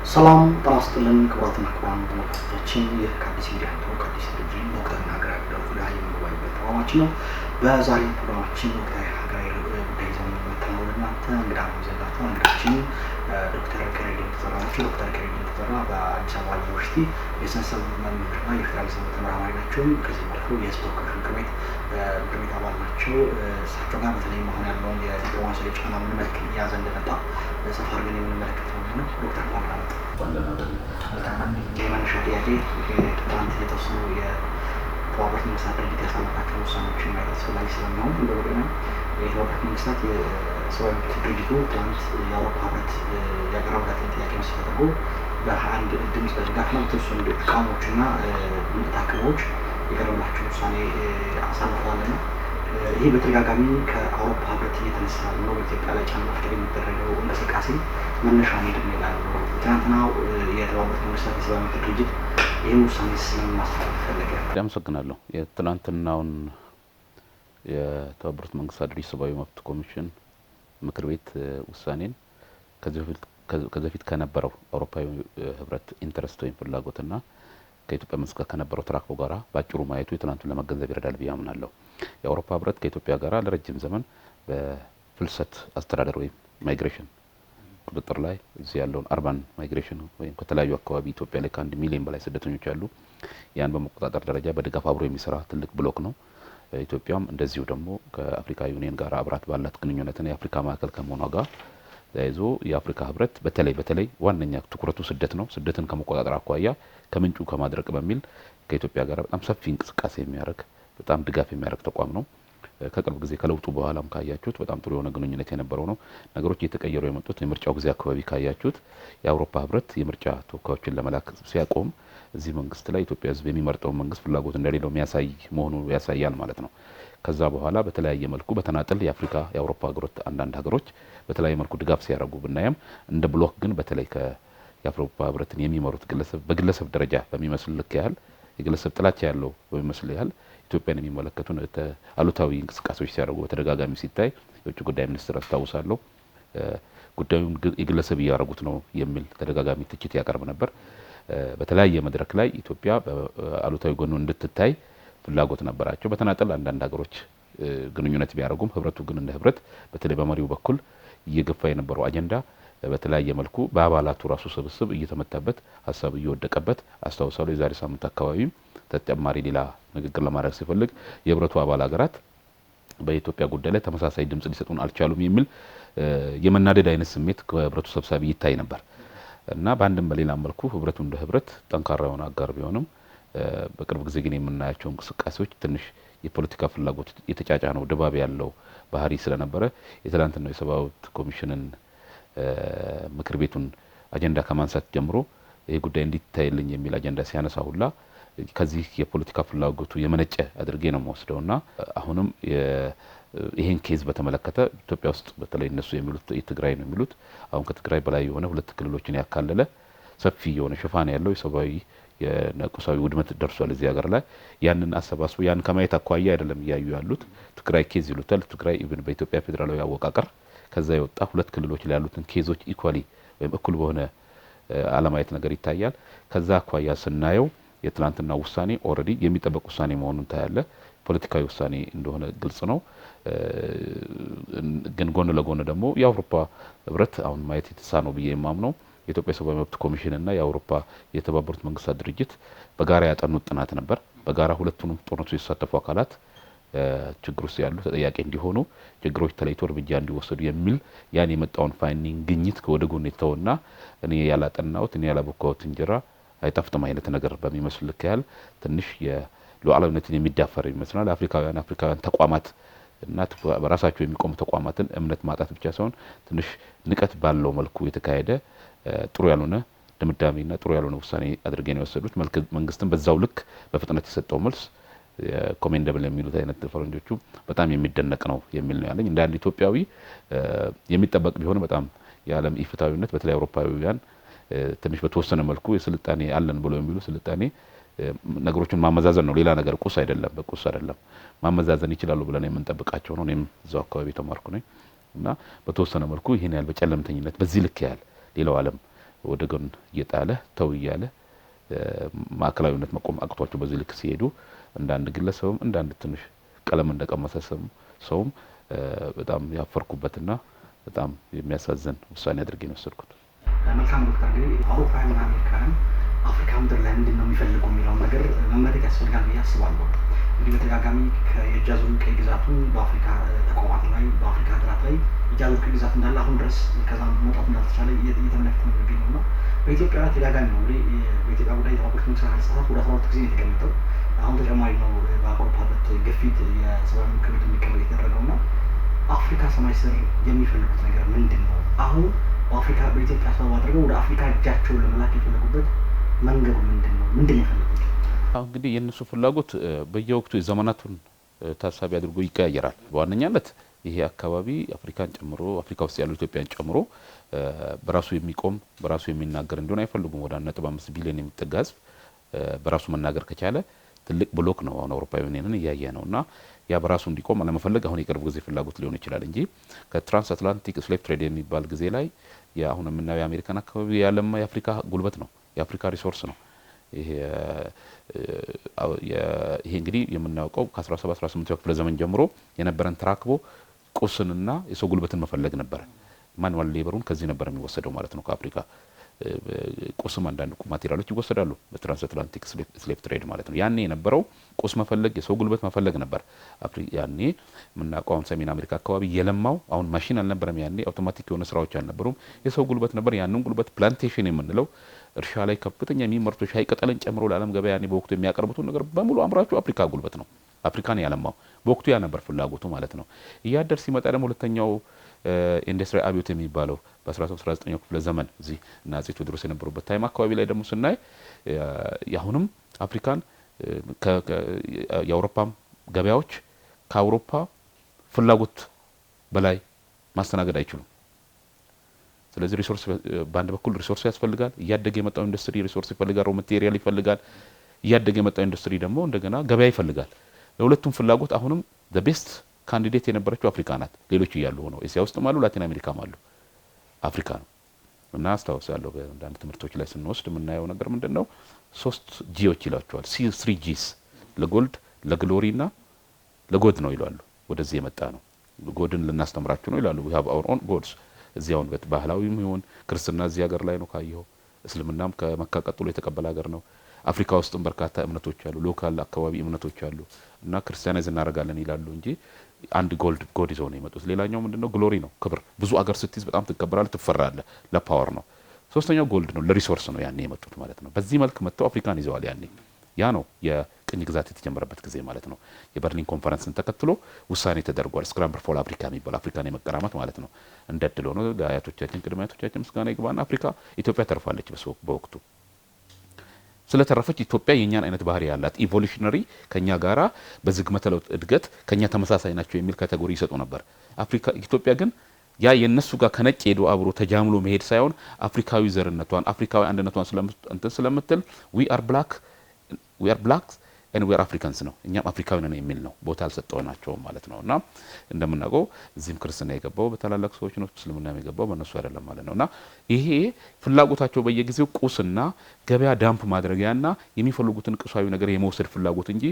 ሰላም ጤና ይስጥልን ክቡራትና ክቡራን ተመልካቾቻችን፣ ይህ ከአዲስ ሚዲያ ነው። ከአዲስ ቴሌቪዥን ወቅታዊና ሀገራዊ ጉዳዮች የምንወያይበት ፕሮግራማችን ነው። በዛሬ ፕሮግራማችን ወቅታዊ ሀገራዊ ጉዳይ ይዘን መጥተናል ወደ እናንተ። እንግዳ ነው ይዘንላችኋል። እንግዳችን ዶክተር ከሬዲዮ ተዘራ ናቸው። ዶክተር ከሬዲዮ ተዘራ በአዲስ አበባ ዩኒቨርሲቲ የስነሰብ መምህርና የፌዴራሊዝም ተመራማሪ ናቸው። ከዚህ መልኩ የህዝብ ተወካዮች ምክር ቤት አባል ናቸው። እሳቸው ጋር በተለይም አሁን ያለውን የዲፕሎማሲ ጫና ምን መልክ እየያዘ እንደመጣ ሰፋ አድርገን የምንመለከተው ነው። ዶክተር የመነሻ ጥያቄ ትናንት የተወሰኑ የተባበሩት መንግስታት ድርጅት ያሳለፋቸው ውሳኔዎችን ማየት አስፈላጊ ስለሚሆን በመቅደሚያ የተባበሩት መንግስታት የሰብአዊ መብት ድርጅቱ ትናንት የአውሮፓ ህብረት ያቀረበለትን ጥያቄ መሰረት አድርጎ በ21 ድምፅ በድጋፍና በተወሰኑ ተቃውሞዎችና ታቅቦች የቀረበላቸው ውሳኔ አሳልፈዋልና ይህ በተደጋጋሚ ከአውሮፓ ህብረት እየተነሳ ነው። በኢትዮጵያ ላይ ጫና መፍጠር የሚደረገው እንቅስቃሴ መነሻ ምንድን ነው ይላሉ። ትናንትናው የተባበሩት መንግስታት የሰብአዊ መብት ድርጅት ይህ ውሳኔ ስለምን ማስተላለፍ ፈለገ? አመሰግናለሁ። የትናንትናውን የተባበሩት መንግስታት ድርጅት ሰብአዊ መብት ኮሚሽን ምክር ቤት ውሳኔን ከዚህ በፊት ከነበረው አውሮፓዊ ህብረት ኢንተረስት ወይም ፍላጎትና ከኢትዮጵያ መንግስት ጋር ከነበረው ተራክቦ ጋራ ባጭሩ ማየቱ የትናንቱን ለመገንዘብ ይረዳል ብዬ አምናለሁ። የአውሮፓ ህብረት ከኢትዮጵያ ጋራ ለረጅም ዘመን በፍልሰት አስተዳደር ወይም ማይግሬሽን ቁጥጥር ላይ እዚህ ያለውን አርባን ማይግሬሽን ወይም ከተለያዩ አካባቢ ኢትዮጵያ ላይ ከ1 ሚሊዮን በላይ ስደተኞች አሉ። ያን በመቆጣጠር ደረጃ በድጋፍ አብሮ የሚሰራ ትልቅ ብሎክ ነው። ኢትዮጵያም እንደዚሁ ደግሞ ከአፍሪካ ዩኒየን ጋር አብራት ባላት ግንኙነትና የአፍሪካ ማዕከል ከመሆኗ ጋር ተያይዞ የአፍሪካ ህብረት በተለይ ዋነኛ ትኩረቱ ስደት ነው። ስደትን ከመቆጣጠር አኳያ ከምንጩ ከማድረቅ በሚል ከኢትዮጵያ ጋር በጣም ሰፊ እንቅስቃሴ የሚያደርግ በጣም ድጋፍ የሚያደርግ ተቋም ነው። ከቅርብ ጊዜ ከለውጡ በኋላም ካያችሁት በጣም ጥሩ የሆነ ግንኙነት የነበረው ነው። ነገሮች እየተቀየሩ የመጡት የምርጫው ጊዜ አካባቢ ካያችሁት የአውሮፓ ህብረት የምርጫ ተወካዮችን ለመላክ ሲያቆም እዚህ መንግስት ላይ ኢትዮጵያ ህዝብ የሚመርጠው መንግስት ፍላጎት እንደሌለው የሚያሳይ መሆኑ ያሳያል ማለት ነው። ከዛ በኋላ በተለያየ መልኩ በተናጠል የአውሮፓ ሀገሮች አንዳንድ ሀገሮች በተለያየ መልኩ ድጋፍ ሲያደርጉ ብናየም እንደ ብሎክ ግን በተለይ የአውሮፓ ህብረትን የሚመሩት በግለሰብ ደረጃ በሚመስል ልክ ያህል የግለሰብ ጥላቻ ያለው በሚመስል ያህል ኢትዮጵያን የሚመለከቱ አሉታዊ እንቅስቃሴዎች ሲያደርጉ በተደጋጋሚ ሲታይ የውጭ ጉዳይ ሚኒስትር አስታውሳለሁ ጉዳዩን የግለሰብ እያደረጉት ነው የሚል ተደጋጋሚ ትችት ያቀርብ ነበር። በተለያየ መድረክ ላይ ኢትዮጵያ በአሉታዊ ጎኑ እንድትታይ ፍላጎት ነበራቸው። በተናጠል አንዳንድ ሀገሮች ግንኙነት ቢያደርጉም ህብረቱ ግን እንደ ህብረት በተለይ በመሪው በኩል እየገፋ የነበረው አጀንዳ በተለያየ መልኩ በአባላቱ ራሱ ስብስብ እየተመታበት ሀሳብ እየወደቀበት አስታውሳለሁ። የዛሬ ሳምንት አካባቢም ተጨማሪ ሌላ ንግግር ለማድረግ ሲፈልግ የህብረቱ አባል ሀገራት በኢትዮጵያ ጉዳይ ላይ ተመሳሳይ ድምጽ ሊሰጡን አልቻሉም የሚል የመናደድ አይነት ስሜት ከህብረቱ ሰብሳቢ ይታይ ነበር እና በአንድም በሌላ መልኩ ህብረቱ እንደ ህብረት ጠንካራ የሆነ አጋር ቢሆንም በቅርብ ጊዜ ግን የምናያቸው እንቅስቃሴዎች ትንሽ የፖለቲካ ፍላጎት የተጫጫ ነው ድባብ ያለው ባህሪ ስለነበረ የትላንትናው የሰብአዊ ኮሚሽንን ምክር ቤቱን አጀንዳ ከማንሳት ጀምሮ ይሄ ጉዳይ እንዲታይልኝ የሚል አጀንዳ ሲያነሳ ሁላ ከዚህ የፖለቲካ ፍላጎቱ የመነጨ አድርጌ ነው የምወስደውና አሁንም ይሄን ኬዝ በተመለከተ ኢትዮጵያ ውስጥ በተለይ እነሱ የሚሉት የትግራይ ነው የሚሉት አሁን ከትግራይ በላይ የሆነ 2 ክልሎችን ያካለለ ሰፊ የሆነ ሽፋን ያለው የሰብአዊ የነቁሳዊ ውድመት ደርሷል እዚህ ሀገር ላይ ያንን አሰባስቦ ያን ከማየት አኳያ አይደለም እያዩ ያሉት ትግራይ ኬዝ ይሉታል። ትግራይ ኢቭን በኢትዮጵያ ፌደራላዊ አወቃቀር ከዛ የወጣ 2 ክልሎች ላይ ያሉትን ኬዞች ኢኳሊ ወይም እኩል በሆነ አለማየት ነገር ይታያል። ከዛ አኳያ ስናየው የትናንትና ውሳኔ ኦሬዲ የሚጠበቅ ውሳኔ መሆኑን ታያለ። ፖለቲካዊ ውሳኔ እንደሆነ ግልጽ ነው። ግን ጎን ለጎን ደግሞ የአውሮፓ ህብረት አሁን ማየት የተሳነው ብዬ የማምነው የኢትዮጵያ ሰብአዊ መብት ኮሚሽን እና የአውሮፓ የተባበሩት መንግስታት ድርጅት በጋራ ያጠኑት ጥናት ነበር። በጋራ ሁለቱንም ጦርነቱ የተሳተፉ አካላት ችግር ውስጥ ያሉ ተጠያቂ እንዲሆኑ ችግሮች ተለይቶ እርምጃ እንዲወሰዱ የሚል ያን የመጣውን ፋይንዲንግ ግኝት ወደ ጎን የተውና እኔ ያላጠናሁት እኔ ያላቦካሁት እንጀራ አይጣፍጥም አይነት ነገር በሚመስል ልክ ያህል ትንሽ የሉዓላዊነትን የሚዳፈር ይመስላል። አፍሪካውያን ተቋማት እና በራሳቸው የሚቆሙ ተቋማትን እምነት ማጣት ብቻ ሳይሆን ትንሽ ንቀት ባለው መልኩ የተካሄደ ጥሩ ያልሆነ ድምዳሜና ጥሩ ያልሆነ ውሳኔ አድርጌ ነው የወሰዱት። መንግስትም በዛው ልክ በፍጥነት የሰጠው መልስ ኮሜንደብል የሚሉት አይነት ፈረንጆቹ በጣም የሚደነቅ ነው የሚል ነው ያለኝ። እንደ አንድ ኢትዮጵያዊ የሚጠበቅ ቢሆን በጣም የዓለም ኢፍታዊነት በተለይ አውሮፓውያን ትንሽ በተወሰነ መልኩ የስልጣኔ አለን ብሎ የሚሉ ስልጣኔ ነገሮችን ማመዛዘን ነው ሌላ ነገር ቁስ አይደለም ማመዛዘን ይችላሉ ብለን የምንጠብቃቸው ነው። እኔም እዛው አካባቢ ተማርኩ ነኝ እና በተወሰነ መልኩ ይሄን ያህል በጨለምተኝነት በዚህ ልክ ያህል ሌላው ዓለም ወደ ጎን እየጣለ ተው እያለ ማዕከላዊነት መቆም አቅቷቸው በዚህ ልክ ሲሄዱ እንዳንድ ግለሰብም እንዳንድ ትንሽ ቀለም እንደቀመሰ ሰውም በጣም ያፈርኩበትና በጣም የሚያሳዝን ውሳኔ አድርጌ ነው ወሰድኩት። መልካም ዶክተር፣ እንግዲህ አውሮፓውያንና አሜሪካን አፍሪካ ምድር ላይ ምንድን ነው የሚፈልጉ የሚለውን ነገር መመለከት ያስፈልጋል ብዬ አስባለሁ። እንግዲህ በተደጋጋሚ የጃዙር ቀይ ግዛቱ በአፍሪካ ተቋማት ላይ በአፍሪካ ሀገራት ላይ የጃዙር ቀይ ግዛት እንዳለ አሁን ድረስ ከዛ መውጣት እንዳልተቻለ እየተመለከተ ነው የሚገኘው እና በኢትዮጵያ ላይ ተደጋጋሚ ነው። እንግዲህ በኢትዮጵያ ጉዳይ የተባበሩት መንግስታት ህጻናት ወደ 12 ጊዜ የተቀመጠው አሁን ተጨማሪ ነው በአውሮፓ ህብረት ግፊት የሰብአዊ ምክር ቤት እንዲቀመጥ የተደረገው እና አፍሪካ ሰማይ ስር የሚፈልጉት ነገር ምንድን ነው? አሁን በአፍሪካ በኢትዮጵያ ሰበብ አድርገው ወደ አፍሪካ እጃቸውን ለመላክ የፈለጉበት መንገዱ ምንድን ነው? ምንድን ነው የፈለጉት? እንግዲህ የእነሱ ፍላጎት በየወቅቱ የዘመናቱን ታሳቢ አድርጎ ይቀያየራል። በዋነኛነት ይሄ አካባቢ አፍሪካን ጨምሮ አፍሪካ ውስጥ ያሉ ኢትዮጵያን ጨምሮ በራሱ የሚቆም በራሱ የሚናገር እንዲሆን አይፈልጉም። ወደ 1.5 ቢሊዮን የሚጠጋ ህዝብ በራሱ መናገር ከቻለ ትልቅ ብሎክ ነው። አሁን አውሮፓውያንን እያየ ነውና ያ በራሱ እንዲቆም አለመፈለግ አሁን የቅርብ ጊዜ ፍላጎት ሊሆን ይችላል እንጂ ከትራንስ አትላንቲክ ስሌቭ ትሬድ የሚባል ጊዜ ላይ አሁን የምናየው የአሜሪካን አካባቢ ያለማ የአፍሪካ ጉልበት ነው፣ የአፍሪካ ሪሶርስ ነው። ይሄ እንግዲህ የምናውቀው ከ17-18 ክፍለ ዘመን ጀምሮ የነበረን ተራክቦ ቁስንና የሰው ጉልበትን መፈለግ ነበር። ማኑዋል ሌበሩን ከዚህ ነበር የሚወሰደው ማለት ነው ከአፍሪካ። ቁስም አንዳንድ ማቴሪያሎች ይወሰዳሉ በትራንስ አትላንቲክ ስሌቭ ትሬድ ማለት ነው። ያኔ የነበረው ቁስ መፈለግ የሰው ጉልበት መፈለግ ነበር። ያኔ የምናውቀው አሁን ሰሜን አሜሪካ አካባቢ የለማው አሁን ማሽን አልነበረም፣ ያኔ አውቶማቲክ የሆነ ስራዎች አልነበሩም፣ የሰው ጉልበት ነበር። ያንን ጉልበት ፕላንቴሽን የምንለው እርሻ ላይ ከፍተኛ የሚመርቱ ሻይ ቅጠልን ጨምሮ ለዓለም ገበያ ያኔ በወቅቱ የሚያቀርቡት ነገር በሙሉ አምራቹ አፍሪካ ጉልበት ነው። አፍሪካን ያለማው በወቅቱ ያ ነበር ፍላጎቱ ማለት ነው። እያደር ሲመጣ ደግሞ ሁለተኛው ኢንዱስትሪ አብዮት የሚባለው በ19ኛው ክፍለ ዘመን እዚህ እና አፄ ቴዎድሮስ የነበሩበት ታይም አካባቢ ላይ ደግሞ ስናይ ያሁንም አፍሪካን የአውሮፓም ገበያዎች ከአውሮፓ ፍላጎት በላይ ማስተናገድ አይችሉም። ስለዚህ ሪሶርስ በአንድ በኩል ሪሶርስ ያስፈልጋል። እያደገ የመጣው ኢንዱስትሪ ሪሶርስ ይፈልጋል፣ ሮ ማቴሪያል ይፈልጋል። እያደገ የመጣው ኢንዱስትሪ ደግሞ እንደገና ገበያ ይፈልጋል። ለሁለቱም ፍላጎት አሁንም ዘ ቤስት ካንዲዴት የነበረችው አፍሪካ ናት። ሌሎች እያሉ ሆነው ኤሲያ ውስጥም አሉ፣ ላቲን አሜሪካም አሉ፣ አፍሪካ ነው እና አስታውሳለሁ በአንዳንድ ትምህርቶች ላይ ስንወስድ የምናየው ነገር ምንድነው 3 ጂዎች ይላቸዋል። 3 ጂስ ለጎልድ ለግሎሪ እና ለጎድ ነው ይላሉ። ወደዚህ የመጣ ነው ጎድን ልናስተምራችሁ ነው ይላሉ። we have our own gods እዚያው ባህላዊም ይሁን ክርስትና እዚህ ሀገር ላይ ነው ካየው፣ እስልምናም ከመካ ቀጥሎ የተቀበለ ሀገር ነው። አፍሪካ ውስጥም በርካታ እምነቶች አሉ፣ ሎካል አካባቢ እምነቶች አሉ እና ክርስቲያናይዝ እናደርጋለን ይላሉ እንጂ አንድ ጎድ ይዘው ነው የመጡት። ሌላኛው ምንድነው ግሎሪ ነው፣ ክብር። ብዙ አገር ስትይዝ በጣም ትከበራለህ፣ ትፈራለህ፣ ለፓወር ነው። ሶስተኛው ጎልድ ነው፣ ለሪሶርስ ነው ያኔ የመጡት ማለት ነው። በዚህ መልክ መጥተው አፍሪካን ይዘዋል ያኔ። ያ ነው የቅኝ ግዛት የተጀመረበት ጊዜ ማለት ነው። የበርሊን ኮንፈረንስን ተከትሎ ውሳኔ ተደርጓል። ስክራምብል ፎር አፍሪካ የሚባል አፍሪካን የመቀራመት ማለት ነው። እንደድሎ ነው ለአያቶቻችን ቅድመ አያቶቻችን ምስጋና ይግባና አፍሪካ ኢትዮጵያ ተርፋለች በወቅቱ። ስለተረፈች ኢትዮጵያ የኛን አይነት ባህሪ ያላት ኢቮሉሽነሪ ከኛ ጋራ በዝግመተ ለውጥ እድገት ከኛ ተመሳሳይ ናቸው የሚል ካቴጎሪ ይሰጡ ነበር። ኢትዮጵያ ግን ያ የነሱ ጋር ከነጭ ሄዶ አብሮ ተጃምሎ መሄድ ሳይሆን አፍሪካዊ ዘርነቷን አፍሪካዊ አንድነቷን ስለምትል we are black and we are Africans ነው፣ እኛም አፍሪካዊ ነን የሚል ነው። ቦታ አልሰጠውናቸውም ማለት ነው። እና እንደምናውቀው እዚህም ክርስትና የገባው በታላላቅ ሰዎች ነው፣ እስልምና የገባው በእነሱ አይደለም ማለት ነውና ይሄ ፍላጎታቸው በየጊዜው ቁስና ገበያ ዳምፕ ማድረጊያና የሚፈልጉትን ቁሳዊ ነገር የመውሰድ ፍላጎት እንጂ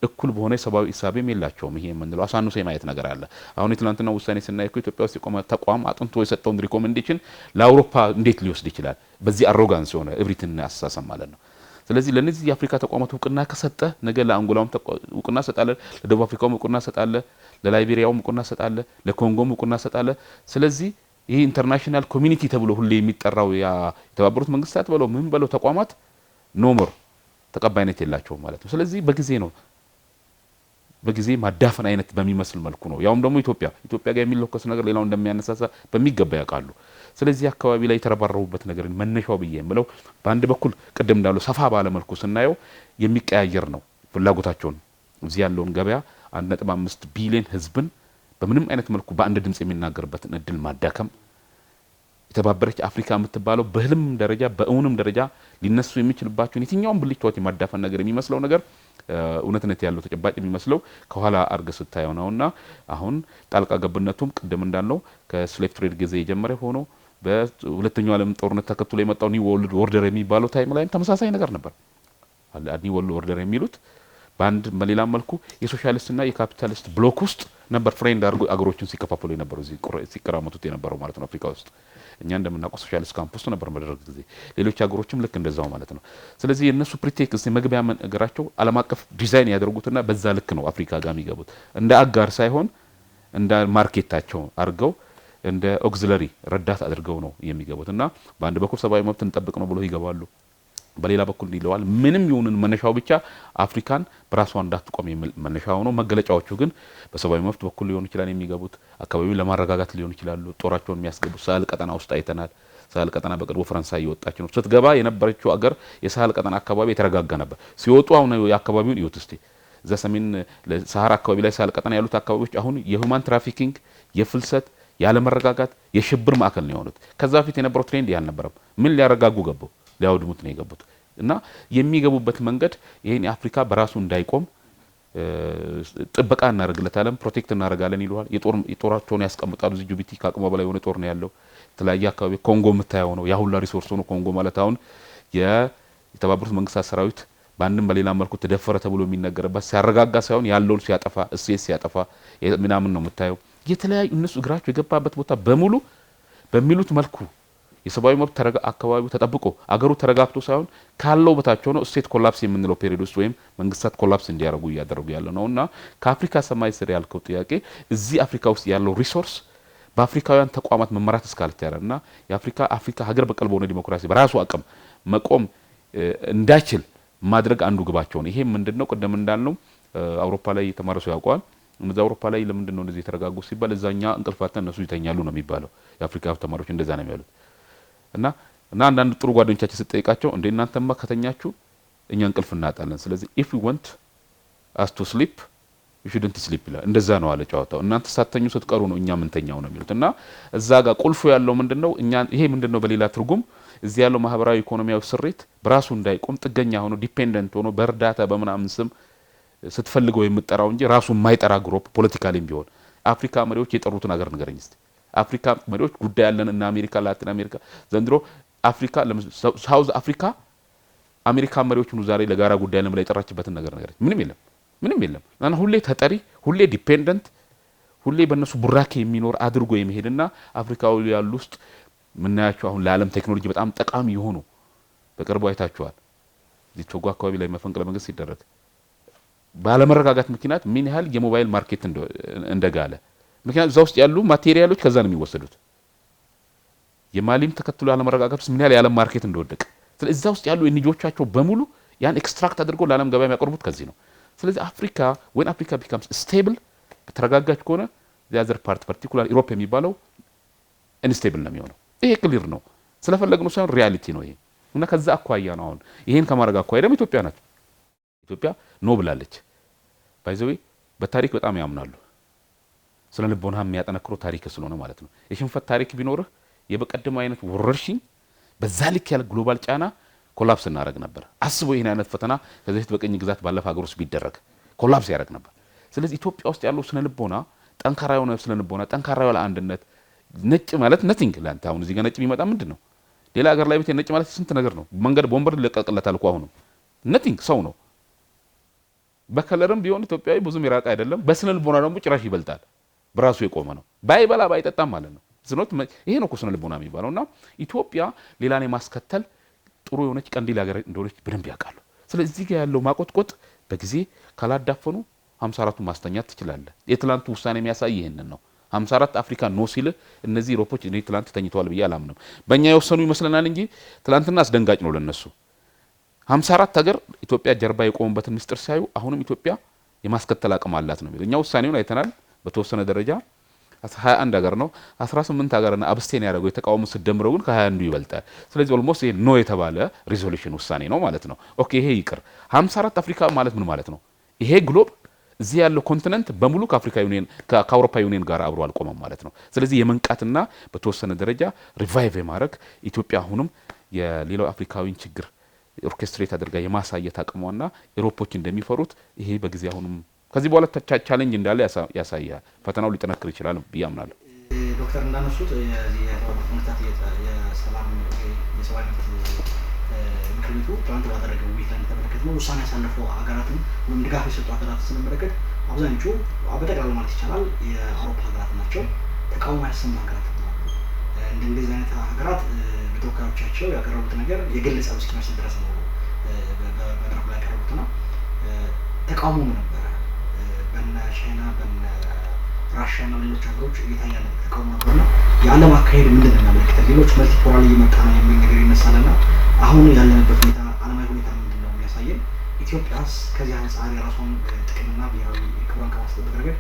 እኩል በሆነ ሰብአዊ ኢሳቤም የላቸውም። ይሄ የምንለው አሳንሶ የማየት ነገር አለ። አሁን የትናንትና ውሳኔ ስናይኮ ኢትዮጵያ ውስጥ የቆመ ተቋም አጥንቶ የሰጠውን ሪኮሜንዴሽን ለአውሮፓ እንዴት ሊወስድ ይችላል? በዚህ አሮጋንስ የሆነ እብሪትና አስተሳሰብ ማለት ነው። ስለዚህ ለነዚህ የአፍሪካ ተቋማት እውቅና ከሰጠ ነገ ለአንጎላውም እውቅና ሰጣለ፣ ለደቡብ አፍሪካውም እውቅና ሰጣለ፣ ለላይቤሪያውም እውቅና ሰጣለ፣ ለኮንጎም እውቅና ሰጣለ። ስለዚህ ይሄ ኢንተርናሽናል ኮሚኒቲ ተብሎ ሁሌ የሚጠራው የተባበሩት መንግስታት ብለው ምን ብለው ተቋማት ኖሞር ተቀባይነት የላቸውም ማለት ነው። ስለዚህ በጊዜ ማዳፈን አይነት በሚመስል መልኩ ነው። ያውም ደግሞ ኢትዮጵያ ጋር የሚለከስ ነገር ሌላው እንደሚያነሳሳ በሚገባ ያውቃሉ። ስለዚህ አካባቢ ላይ የተረባረቡበት ነገር መነሻው ብዬ የምለው በአንድ በኩል ቅድም እንዳለው ሰፋ ባለ መልኩ ስናየው የሚቀያየር ነው ፍላጎታቸውን። እዚህ ያለውን ገበያ 1.5 ቢሊዮን ህዝብን በምንም አይነት መልኩ በአንድ ድምጽ የሚናገርበትን እድል ማዳከም፣ የተባበረች አፍሪካ የምትባለው በህልም ደረጃ በእውንም ደረጃ ሊነሱ የሚችልባቸውን የትኛውም ብልጭቶች የማዳፈን ነገር የሚመስለው ነገር እውነትነት ያለው ተጨባጭ የሚመስለው ከኋላ አርገ ስታየው ነውና አሁን ጣልቃ ገብነቱም ቅድም እንዳለው ከስሌቭ ትሬድ ጊዜ የጀመረ ሆኖ በሁለተኛው ዓለም ጦርነት ተከትሎ የመጣው ኒው ወርልድ ኦርደር የሚባለው ታይም ላይ ተመሳሳይ ነገር ነበር። ኒው ወርልድ ኦርደር የሚሉት በአንድ በሌላ መልኩ የሶሻሊስትና የካፒታሊስት ብሎክ ውስጥ ነበር ፍሬንድ አገሮችን ሲከፋፈሉ የነበረው ሲቀራመቱት የነበረው ማለት ነው። አፍሪካ ውስጥ እኛ እንደምናውቀው ሶሻሊስት ካምፕ ውስጥ ነበር በደርግ ጊዜ፣ ሌሎች ሀገሮችም ልክ እንደዛው ማለት ነው። ስለዚህ የነሱ ፕሪቴክስት የመግቢያ ነገራቸው ዓለም አቀፍ ዲዛይን ያደርጉትና በዛ ልክ ነው አፍሪካ ጋር የሚገቡት እንደ አጋር ሳይሆን እንደ ማርኬታቸው አድርገው እንደ ኦክሲለሪ ረዳት አድርገው ነው የሚገቡት እና በአንድ በኩል ሰብአዊ መብት እንጠብቅ ነው ብሎ ይገባሉ፣ በሌላ በኩል ይለዋል ምንም ይሁንን መነሻው ብቻ አፍሪካን በራሷ እንዳትቆም መነሻው ነው። መገለጫዎቹ ግን በሰብአዊ መብት በኩል ሊሆን ይችላል የሚገቡት፣ አካባቢውን ለማረጋጋት ሊሆን ይችላሉ፣ ጦራቸውን የሚያስገቡት ሳህል ቀጠና ውስጥ አይተናል። ሳህል ቀጠና በቅርቡ ፈረንሳይ እየወጣች ነው። ስትገባ የነበረችው አገር የሳህል ቀጠና አካባቢ የተረጋጋ ነበር። ሲወጡ አሁን የአካባቢውን ይወት እስቲ እዛ ሰሜን ሰሃራ አካባቢ ላይ ሳህል ቀጠና ያሉት አካባቢዎች አሁን የሁማን ትራፊኪንግ፣ የፍልሰት፣ ያለመረጋጋት፣ የሽብር ማዕከል ነው የሆኑት። ከዛ በፊት የነበረው ትሬንድ ያልነበረም። ምን ሊያረጋጉ ገቡ? ሊያወድሙት ነው የገቡት። እና የሚገቡበት መንገድ ይሄን አፍሪካ በራሱ እንዳይቆም ጥበቃ እናደርግለታለን፣ ፕሮቴክት እናደርጋለን ይሉሃል። የጦራቸውን ያስቀምጣሉ። እዚህ ጅቡቲ ከአቅሟ በላይ የሆነ ጦር ነው ያለው። የተለያየ አካባቢ ኮንጎ የምታየው ነው ያሁላ ሪሶርስ ሆኖ ኮንጎ ማለት አሁን የተባበሩት መንግስታት ሰራዊት በአንድም በሌላ መልኩ ተደፈረ ተብሎ የሚነገርበት ሲያረጋጋ ሳይሆን ያለውን ሲያጠፋ እሴት ሲያጠፋ ምናምን ነው የምታየው። የተለያዩ እነሱ እግራቸው የገባበት ቦታ በሙሉ በሚሉት መልኩ የሰብአዊ መብት አካባቢው ተጠብቆ አገሩ ተረጋግቶ ሳይሆን ካለው በታች ሆኖ ስቴት ኮላፕስ የምንለው ፔሪድ ውስጥ ወይም መንግስታት ኮላፕስ እንዲያደርጉ እያደረጉ ያለው ነውና ከአፍሪካ ሰማይ ስር ያልከው ጥያቄ እዚህ አፍሪካ ውስጥ ያለው ሪሶርስ በአፍሪካውያን ተቋማት መመራት እስካልተያረና የአፍሪካ ሀገር በቀል በሆነ ዲሞክራሲ በራሱ አቅም መቆም እንዳይችል ማድረግ አንዱ ግባቸው ነው። ይሄ ምንድነው? ቀደም እንዳልነው አውሮፓ ላይ የተማረሱ ያውቀዋል። እነዛ አውሮፓ ላይ ለምንድነው እንደዚህ የተረጋጉ ሲባል እዛኛ እንቅልፋተን እነሱ ይተኛሉ ነው የሚባለው። የአፍሪካ ተማሪዎች እንደዛ ነው የሚያሉት። እና አንዳንድ ጥሩ ጓደኞቻችን ስጠይቃቸው እንደ እናንተማ ከተኛችሁ እኛ እንቅልፍ እናጣለን፣ ስለዚህ if you want us to sleep you shouldn't sleep ይላል። እንደዛ ነው አለ ጨዋታው። እናንተ ሳትተኙ ስትቀሩ ነው እኛ ምንተኛው ነው የሚሉት። እና እዛ ጋር ቁልፉ ያለው ምንድነው? እኛ ይሄ ምንድነው በሌላ ትርጉም እዚህ ያለው ማህበራዊ ኢኮኖሚያዊ ስሬት በራሱ እንዳይቆም ጥገኛ ሆኖ ዲፔንደንት ሆኖ በእርዳታ በመናምን ስም ስትፈልገው የምትጠራው እንጂ ራሱ የማይጠራ ግሩፕ ፖለቲካሊም ቢሆን አፍሪካ መሪዎች የጠሩትን ነገር ንገረኝ እስቲ። አፍሪካ መሪዎች ጉዳይ ያለን እና አሜሪካ፣ ላቲን አሜሪካ ዘንድሮ አፍሪካ ሳውዝ አፍሪካ አሜሪካ መሪዎች ነው ዛሬ ለጋራ ጉዳይ ለምን የጠራችበትን ነገር ነገረች? ምንም የለም። እና ሁሌ ተጠሪ፣ ሁሌ ዲፔንደንት፣ ሁሌ በእነሱ ቡራኬ የሚኖር አድርጎ የሚሄድና አፍሪካው ያሉ ውስጥ ምናያቸው አሁን ለዓለም ቴክኖሎጂ በጣም ጠቃሚ የሆኑ በቅርቡ አይታችኋል። እዚህ ቶጎ አካባቢ ላይ መፈንቅለ መንግስት ሲደረግ ባለመረጋጋት ምክንያት ምን ያህል የሞባይል ማርኬት እንደጋለ ምክንያቱም እዛ ውስጥ ያሉ ማቴሪያሎች ከዛ ነው የሚወሰዱት። የማሊም ተከትሎ ያለመረጋጋት ምን ያህል የዓለም ማርኬት እንደወደቀ። ስለዚህ እዛ ውስጥ ያሉ የልጆቻቸው በሙሉ ያን ኤክስትራክት አድርገው ለዓለም ገበያ የሚያቀርቡት ከዚህ ነው። ስለዚህ አፍሪካ when Africa becomes stable ተረጋጋች ከሆነ the other part particular ዩሮፕ የሚባለው unstable ነው የሚሆነው። ይሄ ክሊር ነው። ስለፈለግነው ሳይሆን ሪያሊቲ ነው ይሄ። እና ከዛ አኳያ ነው አሁን ይሄን ከማረጋ አኳያ ደግሞ ኢትዮጵያ ናት። ኢትዮጵያ ኖ ብላለች። ባይዘዌ በታሪክ በጣም ያምናሉ። ስለ ልቦና የሚያጠነክረው ታሪክ ስለሆነ ማለት ነው። የሽንፈት ታሪክ ቢኖርህ የበቀደም አይነት ወረርሽኝ በዛ ልክ ያለ ግሎባል ጫና ኮላፕስ እናደርግ ነበር። አስቦ ይሄን አይነት ፈተና ከዚህ በፊት በቀኝ ግዛት ባለፈ ሀገር ውስጥ ቢደረግ ኮላፕስ ያደርግ ነበር። ስለዚህ ኢትዮጵያ ውስጥ ያለው ስነ ልቦና ጠንካራ የሆነ ስነ ልቦና፣ ጠንካራ ያለ አንድነት። ነጭ ማለት ነቲንግ ላንተ አሁን እዚህ ጋር ነጭ ቢመጣ ምንድነው? ሌላ ሀገር ላይ ነጭ ማለት ስንት ነገር ነው። መንገድ ቦምበር ሊለቀቅለታል እኮ አሁንም ነቲንግ ሰው ነው። በከለርም ቢሆን ኢትዮጵያዊ ብዙም ይራቅ አይደለም። በስነ ልቦና ደግሞ ጭራሽ ይበልጣል። በራሱ የቆመ ነው። ባይበላ ባይጠጣም ማለት ነው። ዝኖት ይሄ ነው ስነ ልቦና የሚባለውና ኢትዮጵያ ሌላን የማስከተል ጥሩ የሆነች ቀንዲል ሀገር እንደሆነች በደንብ ያውቃሉ። ስለዚህ እዚህ ጋር ያለው ማቆጥቆጥ በጊዜ ካላዳፈኑ 54ቱ ማስተኛት ትችላለህ። የትላንቱ ውሳኔ የሚያሳይ ይሄንን ነው። 54 አፍሪካ ኖ ሲል እነዚህ ዩሮፖች እኔ ትላንት ተኝተዋል ብዬ አላምንም። በእኛ የወሰኑ ይመስለናል እንጂ ትላንትና አስደንጋጭ ነው ለነሱ። 54 ሀገር ኢትዮጵያ ጀርባ የቆሙበትን ምስጢር ሲያዩ አሁንም ኢትዮጵያ የማስከተል አቅም አላት ነው የሚለው። እኛ ውሳኔውን አይተናል። በተወሰነ ደረጃ 21 ሀገር ነው 18 ሀገርና አብስቴን ያደረገው የተቃውሞ ስደምረው ግን ከ21 ይበልጣል። ስለዚህ ኦልሞስት ይሄ ኖ የተባለ ሪዞሉሽን ውሳኔ ነው ማለት ነው። ኦኬ ይሄ ይቅር። 54 አፍሪካ ማለት ምን ማለት ነው? ይሄ ግሎብ እዚህ ያለው ኮንቲኔንት በሙሉ ከአፍሪካ ዩኒየን ከአውሮፓ ዩኒየን ጋር አብሮ አልቆመም ማለት ነው። ስለዚህ የመንቃትና በተወሰነ ደረጃ ሪቫይቭ የማድረግ ኢትዮጵያ አሁንም የሌላው አፍሪካዊን ችግር ኦርኬስትሬት አድርጋ የማሳየት አቅሟና ኤሮፖች እንደሚፈሩት ይሄ በጊዜ አሁንም ከዚህ በኋላ ቻሌንጅ እንዳለ ያሳያል። ፈተናው ሊጠነክር ይችላል ብዬ አምናለሁ። ዶክተር እንዳነሱት የዚህ የተባበሩት መንግስታት የሰላም የሰብአዊ መብት ምክር ቤቱ ትናንት ባደረገው ውይይት ላይ እንደተመለከትነው ውሳኔ ያሳለፈው ሀገራትን ወይም ድጋፍ የሰጡ ሀገራትን ስንመለከት አብዛኞቹ በጠቅላላ ማለት ይቻላል የአውሮፓ ሀገራት ናቸው። ተቃውሞ ያሰሙ ሀገራት ናቸው። እንደዚህ አይነት ሀገራት በተወካዮቻቸው ያቀረቡት ነገር የግል ጸብ እስኪመስል ድረስ ነው በመድረኩ ላይ ያቀረቡትና ተቃውሞ ነበረ። በነ ቻይና በነ ራሽያ እና ሌሎች ሀገሮች እየታየ ያለ ተቃውሞ ነበርና የዓለም አካሄድ ምንድን ነው የሚያመለክተው? ሌሎች መልቲፖላር እየመጣ ነው የሚል ነገር ይነሳልና አሁን ያለንበት ሁኔታ ዓለማዊ ሁኔታ ምንድን ነው የሚያሳየን? ኢትዮጵያስ ከዚህ አንጻር የራሷን ጥቅምና ብሔራዊ ክብሯን ከማስጠበቅ ረገድ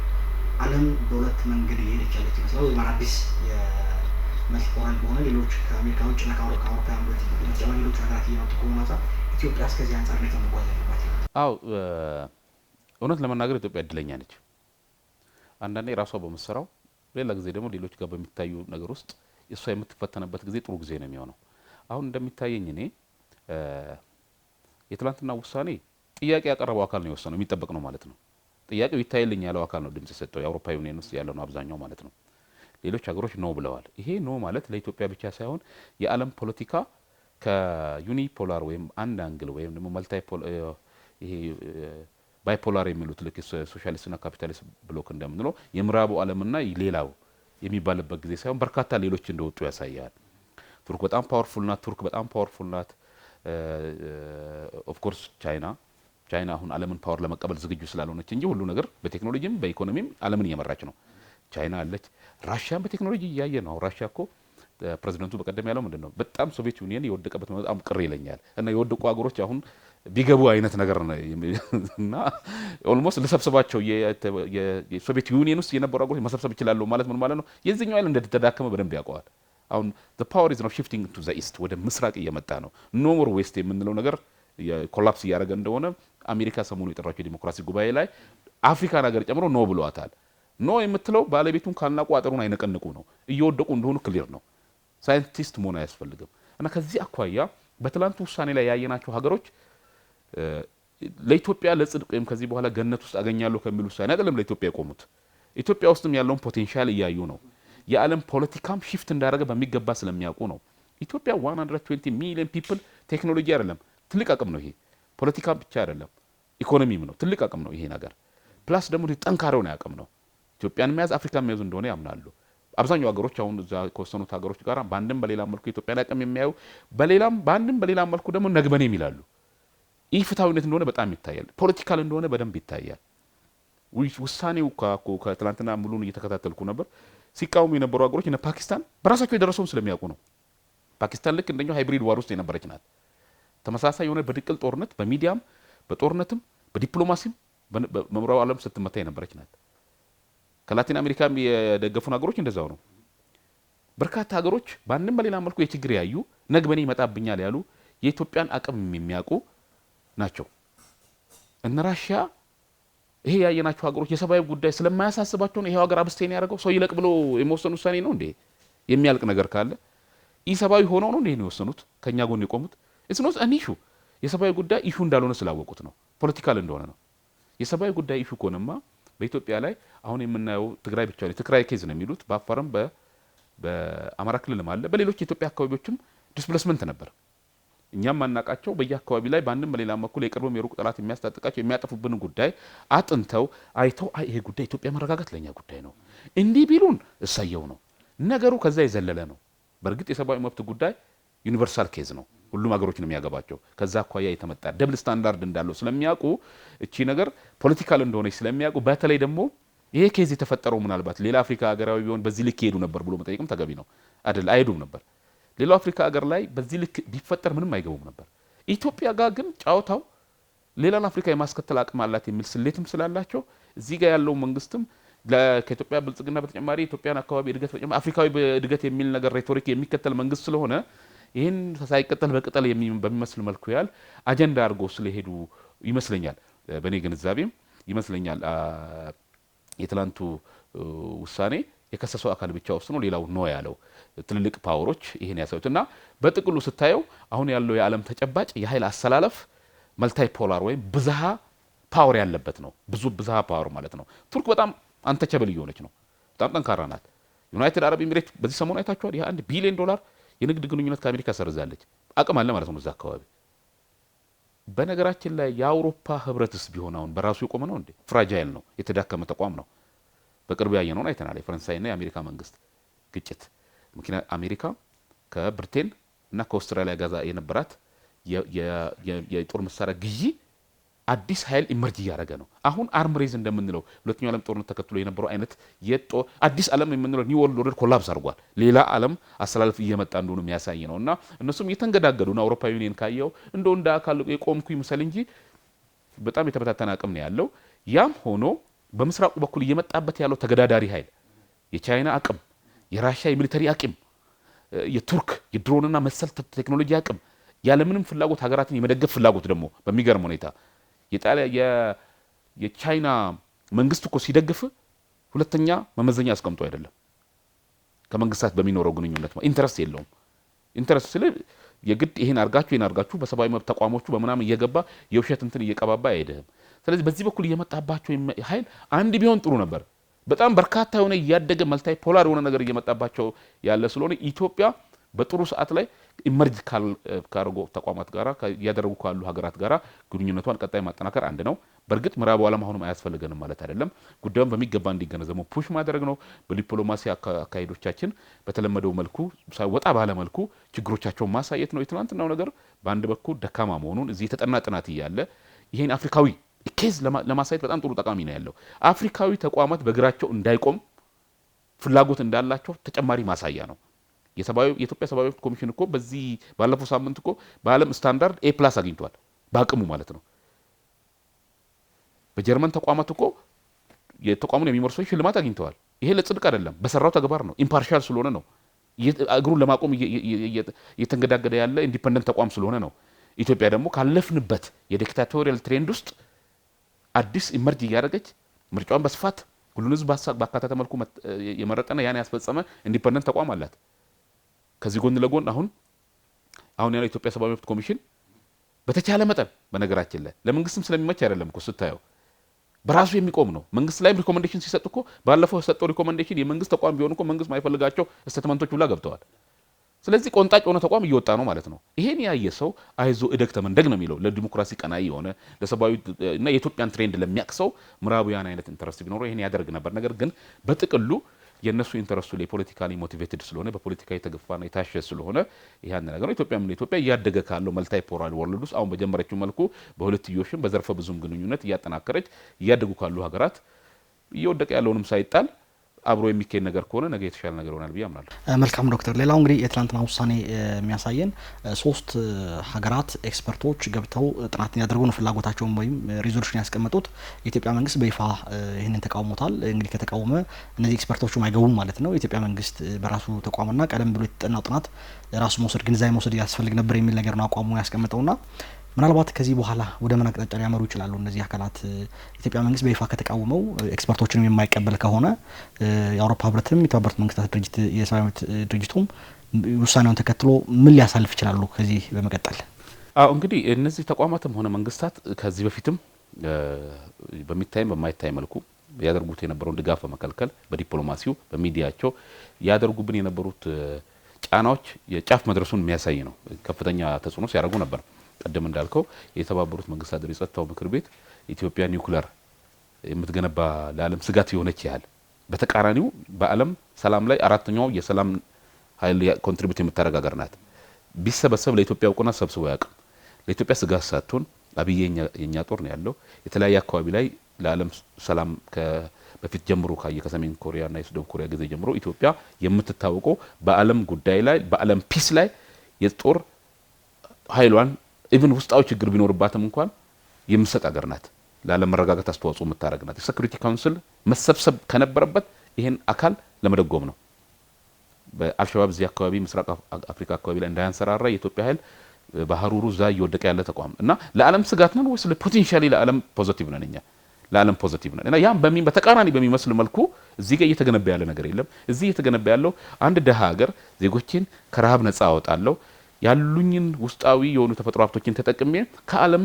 ዓለም በሁለት መንገድ እየሄደች ያለች ይመስላል። ወይም አዳዲስ የመልቲፖላር በሆነ ሌሎች ከአሜሪካ ውጭ እና ከአውሮፓውያን በተጨማሪ ሌሎች ሀገራት እየመጡ ከሆኑ አንጻር ኢትዮጵያስ ከዚህ አንጻር እንዴት ነው መጓዝ ያለባት? አዎ እውነት ለመናገር ኢትዮጵያ እድለኛ ነች። አንዳንዴ ራሷ በመሰራው ሌላ ጊዜ ደግሞ ሌሎች ጋር በሚታዩ ነገር ውስጥ እሷ የምትፈተነበት ጊዜ ጥሩ ጊዜ ነው የሚሆነው። አሁን እንደሚታየኝ እኔ የትላንትና ውሳኔ ጥያቄ ያቀረበው አካል ነው የወሰነው፣ የሚጠበቅ ነው ማለት ነው። ጥያቄው ይታይልኝ ያለው አካል ነው ድምጽ የሰጠው፣ የአውሮፓ ዩኒየን ውስጥ ያለው ነው አብዛኛው ማለት ነው። ሌሎች ሀገሮች ኖ ብለዋል። ይሄ ኖ ማለት ለኢትዮጵያ ብቻ ሳይሆን የዓለም ፖለቲካ ከዩኒፖላር ወይም አንድ አንግል ወይም ደግሞ ይሄ ባይፖላር የሚሉት ልክ ሶሻሊስትና ካፒታሊስት ብሎክ እንደምንለው የምዕራቡ ዓለምና ሌላው የሚባልበት ጊዜ ሳይሆን በርካታ ሌሎች እንደወጡ ያሳያል። ቱርክ በጣም ፓወርፉል ናት። ኦፍ ኮርስ ቻይና አሁን ዓለምን ፓወር ለመቀበል ዝግጁ ስላልሆነች እንጂ ሁሉ ነገር በቴክኖሎጂም በኢኮኖሚም ዓለምን እየመራች ነው። ቻይና አለች። ራሽያን በቴክኖሎጂ እያየ ነው። ራሽያ እኮ ፕሬዚደንቱ በቀደም ያለው ምንድን ነው? በጣም ሶቪየት ዩኒየን የወደቀበት በጣም ቅር ይለኛል እና የወደቁ ሀገሮች አሁን ቢገቡ አይነት ነገር ነው እና ኦልሞስት ለሰብሰባቸው የሶቪየት ዩኒየን ውስጥ የነበሩ ሀገሮች መሰብሰብ ይችላሉ ማለት ምን ማለት ነው? የዚህኛው አይል እንደተዳከመ በደንብ ያውቀዋል። አሁን the power is now shifting to the east ወደ ምስራቅ እየመጣ ነው። ኖ ሞር ዌስት የምንለው ነገር ኮላፕስ እያደረገ እንደሆነ አሜሪካ ሰሞኑ የጠራቸው የዲሞክራሲ ጉባኤ ላይ አፍሪካን ሀገር ጨምሮ ኖ ብለዋታል። ኖ የምትለው ባለቤቱን ካልናቁ አጥሩን አይነቀንቁ ነው። እየወደቁ እንደሆኑ ክሊር ነው። ሳይንቲስት መሆን አያስፈልግም። እና ከዚህ አኳያ በትላንቱ ውሳኔ ላይ ያየናቸው ሀገሮች ለኢትዮጵያ ለጽድቅ ወይም ከዚህ በኋላ ገነት ውስጥ አገኛለሁ ከሚሉ ውሳኔ አይደለም ለኢትዮጵያ የቆሙት። ኢትዮጵያ ውስጥም ያለውን ፖቴንሻል እያዩ ነው። የዓለም ፖለቲካም ሺፍት እንዳደረገ በሚገባ ስለሚያውቁ ነው። ኢትዮጵያ 120 ሚሊዮን ፒፕል ቴክኖሎጂ አይደለም ትልቅ አቅም ነው። ይሄ ፖለቲካ ብቻ አይደለም ኢኮኖሚም ነው። ትልቅ አቅም ነው ይሄ ነገር። ፕላስ ደግሞ ጠንካራውን አቅም ነው። ኢትዮጵያን መያዝ አፍሪካን መያዝ እንደሆነ ያምናሉ። አብዛኛው ሀገሮች አሁን እዛ ከወሰኑት ሀገሮች ጋር በአንድም በሌላ መልኩ ኢትዮጵያን አቅም የሚያዩ በአንድም በሌላ መልኩ ደግሞ ነግበኔ የሚላሉ ይህ ፍትሐዊነት እንደሆነ በጣም ይታያል። ፖለቲካል እንደሆነ በደንብ ይታያል። ውሳኔው ከትላንትና ሙሉን እየተከታተልኩ ነበር። ሲቃወሙ የነበሩ ሀገሮች እነ ፓኪስታን በራሳቸው የደረሰውን ስለሚያውቁ ነው። ፓኪስታን ልክ እንደኛው ሃይብሪድ ዋር ውስጥ የነበረች ናት። ተመሳሳይ የሆነ በድቅል ጦርነት በሚዲያም በጦርነትም በዲፕሎማሲም በምዕራቡ ዓለም ስትመታ የነበረች ናት። ከላቲን አሜሪካም የደገፉን ሀገሮች እንደዛው ነው። በርካታ ሀገሮች በአንድም በሌላ መልኩ የችግር ያዩ ነግበኔ ይመጣብኛል ያሉ የኢትዮጵያን አቅም የሚያውቁ ናቸው። እነ ራሽያ ይሄ ያየናቸው ሀገሮች የሰብአዊ ጉዳይ ስለማያሳስባቸው ነው ይሄው ሀገር አብስቴን ያደረገው። ሰው ይለቅ ብሎ የመወሰኑ ውሳኔ ነው እንዴ? የሚያልቅ ነገር ካለ ኢሰብአዊ ሆነው ነው እንዴ የወሰኑት? ከኛ ጎን የቆሙት እስኖስ አኒሹ የሰብአዊ ጉዳይ ኢሹ እንዳልሆነ ስላወቁት ነው። ፖለቲካል እንደሆነ ነው። የሰብአዊ ጉዳይ ኢሹ ኮነማ በኢትዮጵያ ላይ አሁን የምናየው ትግራይ ብቻ ነው። ትግራይ ኬዝ ነው የሚሉት። በአፋርም በአማራ ክልልም አለ። በሌሎች የኢትዮጵያ አካባቢዎችም ዲስፕሌስመንት ነበር። እኛም ማናቃቸው በየአካባቢ ላይ በአንድም በሌላ በኩል የቅርብም የሩቅ ጠላት የሚያስታጥቃቸው የሚያጠፉብን ጉዳይ አጥንተው አይተው ይሄ ጉዳይ ኢትዮጵያ መረጋጋት ለኛ ጉዳይ ነው እንዲህ ቢሉን እሰየው ነው። ነገሩ ከዛ የዘለለ ነው። በእርግጥ የሰብአዊ መብት ጉዳይ ዩኒቨርሳል ኬዝ ነው። ሁሉም ሀገሮች ነው የሚያገባቸው። ከዛ አኳያ የተመጣ ደብል ስታንዳርድ እንዳለው ስለሚያውቁ እቺ ነገር ፖለቲካል እንደሆነች ስለሚያውቁ በተለይ ደግሞ ይሄ ኬዝ የተፈጠረው ምናልባት ሌላ አፍሪካ ሀገራዊ ቢሆን በዚህ ልክ ይሄዱ ነበር ብሎ መጠየቅም ተገቢ ነው አይደል? አይሄዱም ነበር። ሌላው አፍሪካ ሀገር ላይ በዚህ ልክ ቢፈጠር ምንም አይገቡም ነበር። ኢትዮጵያ ጋር ግን ጫውታው ሌላን አፍሪካ የማስከተል አቅም አላት የሚል ስሌትም ስላላቸው እዚህ ጋር ያለው መንግስትም ከኢትዮጵያ ብልጽግና በተጨማሪ ኢትዮጵያን አካባቢ እድገት በተጨማሪ አፍሪካዊ እድገት የሚል ነገር ሬቶሪክ የሚከተል መንግስት ስለሆነ ይህን ሳይቀጠል በቅጠል በሚመስል መልኩ ያህል አጀንዳ አድርጎ ስለሄዱ ይመስለኛል። በእኔ ግንዛቤም ይመስለኛል የትላንቱ ውሳኔ የከሰሰው አካል ብቻ ወስኖ ሌላው ነው ያለው። ትልልቅ ፓወሮች ይሄን ያሳዩትና በጥቅሉ ስታየው አሁን ያለው የዓለም ተጨባጭ የኃይል አሰላለፍ መልታይ ፖላር ወይም ብዝሃ ፓወር ያለበት ነው። ብዙ ብዝሃ ፓወር ማለት ነው። ቱርክ በጣም አንተቸብል እየሆነች ነው። በጣም ጠንካራ ናት። ዩናይትድ አረብ ኤሚሬት በዚህ ሰሞን አይታችኋል። ያ 1 ቢሊዮን ዶላር የንግድ ግንኙነት ከአሜሪካ ሰርዛለች። አቅም አለ ማለት ነው እዛ አካባቢ። በነገራችን ላይ የአውሮፓ ህብረትስ ቢሆን አሁን በራሱ የቆመ ነው እንዴ? ፍራጃይል ነው፣ የተዳከመ ተቋም ነው። በቅርብ ያየነውን አይተናል። የፈረንሳይና የአሜሪካ መንግስት ግጭት ምክንያት አሜሪካ ከብሪቴን እና ከአውስትራሊያ ጋር የነበራት የጦር መሳሪያ ግዢ አዲስ ኃይል ኢመርጅ እያደረገ ነው። አሁን አርም ሬዝ እንደምንለው ሁለተኛው ዓለም ጦርነት ተከትሎ የነበረው አይነት አዲስ ዓለም የምንለው ኒው ወርልድ ኦርደር ኮላፕስ አድርጓል። ሌላ ዓለም አስተላልፍ እየመጣ እንደሆነ የሚያሳይ ነው። እና እነሱም እየተንገዳገዱ ነው። አውሮፓ ዩኒየን ካየው እንደው እንደ አካል የቆምኩ ይመስል እንጂ በጣም የተበታተነ አቅም ነው ያለው። ያም ሆኖ በምስራቁ በኩል እየመጣበት ያለው ተገዳዳሪ ኃይል የቻይና አቅም፣ የራሽያ የሚሊተሪ አቅም፣ የቱርክ የድሮንና መሰል ቴክኖሎጂ አቅም ያለምንም ፍላጎት ሀገራትን የመደገፍ ፍላጎት ደግሞ በሚገርም ሁኔታ የቻይና መንግስት እኮ ሲደግፍ ሁለተኛ መመዘኛ አስቀምጦ አይደለም። ከመንግስታት በሚኖረው ግንኙነት ኢንተረስት የለውም። ኢንተረስት ስለ የግድ ይሄን አርጋችሁ በሰብአዊ መብት ተቋሞቹ በመናም እየገባ የውሸት እንትን እየቀባባ አይደለም። ስለዚህ በዚህ በኩል እየመጣባቸው ኃይል አንድ ቢሆን ጥሩ ነበር። በጣም በርካታ የሆነ ያደገ መልታይ ፖላር የሆነ ነገር እየመጣባቸው ያለ ስለሆነ ኢትዮጵያ በጥሩ ሰዓት ላይ ኢመርጅ ካርጎ ተቋማት ጋራ ያደረጉ ካሉ ሀገራት ጋራ ግንኙነቷን ቀጣይ ማጠናከር አንድ ነው። በርግጥ ምዕራቡ ዓለም አሁንም አያስፈልገንም ማለት አይደለም። ጉዳዩን በሚገባ እንዲገነዘቡ ፑሽ ማድረግ ነው። በዲፕሎማሲ አካሄዶቻችን በተለመደው መልኩ ወጣ ባለ መልኩ ችግሮቻቸውን ማሳየት ነው። የትናንትናው ነገር በአንድ በኩል ደካማ መሆኑን እዚህ የተጠና ጥናት እያለ ይሄን አፍሪካዊ ኬዝ ለማሳየት በጣም ጥሩ ጠቃሚ ነው ያለው። አፍሪካዊ ተቋማት በእግራቸው እንዳይቆም ፍላጎት እንዳላቸው ተጨማሪ ማሳያ ነው። የኢትዮጵያ ሰብአዊ መብት ኮሚሽን እኮ በዚህ ባለፈው ሳምንት እኮ በዓለም ስታንዳርድ ኤ+ አግኝቷል። በአቅሙ ማለት ነው። በጀርመን ተቋማት እኮ የተቋሙን የሚመሩ ሰዎች ሽልማት አግኝተዋል። ይሄ ለጽድቅ አይደለም፣ በሰራው ተግባር ነው። ኢምፓርሻል ስለሆነ ነው። እግሩን ለማቆም እየተንገዳገደ ያለ ኢንዲፔንደንት ተቋም ስለሆነ ነው። ኢትዮጵያ ደግሞ ካለፍንበት የዲክታቶሪያል ትሬንድ ውስጥ አዲስ ኢመርጅ እያደረገች ምርጫውን በስፋት ሁሉን ህዝብ ባካተተ መልኩ የመረጠና ያን ያስፈጸመ ኢንዲፔንደንት ተቋም አላት። ከዚህ ጎን ለጎን አሁን ያለው ኢትዮጵያ ሰብአዊ መብት ኮሚሽን በተቻለ መጠን በነገራችን ላይ ለመንግስትም ስለሚመች አይደለም እኮ ስታየው በራሱ የሚቆም ነው። መንግስት ላይም ሪኮሜንዴሽን ሲሰጥ እኮ ባለፈው የሰጠው ሪኮሜንዴሽን የመንግስት ተቋም ቢሆን እኮ መንግስት ማይፈልጋቸው ስቴትመንቶች ሁላ ገብተዋል። ስለዚህ ቆንጣጭ የሆነ ተቋም እየወጣ ነው ማለት ነው። ይሄን ያየ ሰው አይዞ እደግ ተመንደግ ነው የሚለው ለዲሞክራሲ ቀናይ የሆነ ለሰብአዊ እና የኢትዮጵያን ትሬንድ ለሚያቅሰው ምዕራባውያን አይነት ኢንተረስት ቢኖረው ይሄን ያደርግ ነበር። ነገር ግን በጥቅሉ የነሱ ኢንተረስቱ ላይ ፖለቲካሊ ሞቲቬትድ ስለሆነ በፖለቲካ የተገፋና የታሸ ስለሆነ ይሄን ነገር ነው። ኢትዮጵያ እያደገ ካለው መልታይ ፖላር ወርልድ ውስጥ አሁን በጀመረችው መልኩ በሁለትዮሽም በዘርፈ ብዙም ግንኙነት እያጠናከረች እያደጉ ካሉ ሀገራት እየወደቀ ያለውንም ሳይጣል አብሮ የሚከኝ ነገር ከሆነ ነገ የተሻለ ነገር ይሆናል ብዬ አምናለሁ። መልካም ዶክተር፣ ሌላው እንግዲህ የትላንትና ውሳኔ የሚያሳየን 3 ሀገራት ኤክስፐርቶች ገብተው ጥናት ያደርጉ ነው ፍላጎታቸውን ወይም ሪዞሉሽን ያስቀመጡት። የኢትዮጵያ መንግስት በይፋ ይህንን ተቃውሞታል። እንግዲህ ከተቃወመ እነዚህ ኤክስፐርቶቹም አይገቡም ማለት ነው። የኢትዮጵያ መንግስት በራሱ ተቋምና ቀደም ብሎ የተጠናው ጥናት ራሱ ግንዛቤ መውሰድ ያስፈልግ ነበር የሚል ነገር ነው አቋሙ ያስቀመጠውና ምናልባት ከዚህ በኋላ ወደ ምን አቅጣጫ ሊያመሩ ይችላሉ እነዚህ አካላት? ኢትዮጵያ መንግስት በይፋ ከተቃወመው ኤክስፐርቶችንም የማይቀበል ከሆነ የአውሮፓ ህብረትም የተባበሩት መንግስታት ድርጅት የሰብአዊ መብት ድርጅቱም ውሳኔውን ተከትሎ ምን ሊያሳልፍ ይችላሉ ከዚህ በመቀጠል? እንግዲህ እነዚህ ተቋማትም ሆነ መንግስታት ከዚህ በፊትም በሚታይም በማይታይ መልኩ ያደርጉት የነበረውን ድጋፍ በመከልከል በዲፕሎማሲው በሚዲያቸው ያደርጉብን የነበሩት ጫናዎች የጫፍ መድረሱን የሚያሳይ ነው። ከፍተኛ ተጽዕኖ ሲያደርጉ ነበር። ቀደም እንዳልከው የተባበሩት መንግስታት የጸጥታው ምክር ቤት ኢትዮጵያ ኒውክሌር የምትገነባ ለዓለም ስጋት የሆነች ያህል በተቃራኒው በዓለም ሰላም ላይ አራተኛው የሰላም ኃይል ኮንትሪቢዩት የምታደርግ ሀገር ናት። ቢሰበሰብ ለኢትዮጵያ እውቅና ሰብስቦ ያውቅም። ለኢትዮጵያ ስጋት ሳትሆን አብዬ የኛ ጦር ነው ያለው። የተለያየ አካባቢ ላይ ለዓለም ሰላም በፊት ጀምሮ ከሰሜን ኮሪያና የደቡብ ኮሪያ ጊዜ ጀምሮ ኢትዮጵያ የምትታወቀው በዓለም ጉዳይ ላይ በዓለም ፒስ ላይ የጦር ኃይሏን ኢቭን ውስጣዊ ችግር ቢኖርባትም እንኳን የምትሰጥ ሀገር ናት። ለዓለም መረጋጋት አስተዋጽኦ የምታደርግ ናት። የሴኩሪቲ ካውንስል መሰብሰብ ከነበረበት ይሄን አካል ለመደጎም ነው። በአልሸባብ እዚህ አካባቢ ምስራቅ አፍሪካ አካባቢ ላይ እንዳያንሰራራ የኢትዮጵያ ኃይል በሀሩሩ እዛ እየወደቀ ያለ ተቋም እና ለዓለም ስጋት ነን ወይስ ፖቴንሻሊ ለዓለም ፖዚቲቭ ነን? እኛ ለዓለም ፖዚቲቭ ነን እና ያም በተቃራኒ በሚመስል መልኩ እዚህ ጋር እየተገነባ ያለ ነገር የለም። እዚህ እየተገነባ ያለው አንድ ደሃ ሀገር ዜጎችን ከረሃብ ነፃ አወጣለሁ ያሉኝን ውስጣዊ የሆኑ ተፈጥሮ ሀብቶችን ተጠቅሜ ከዓለም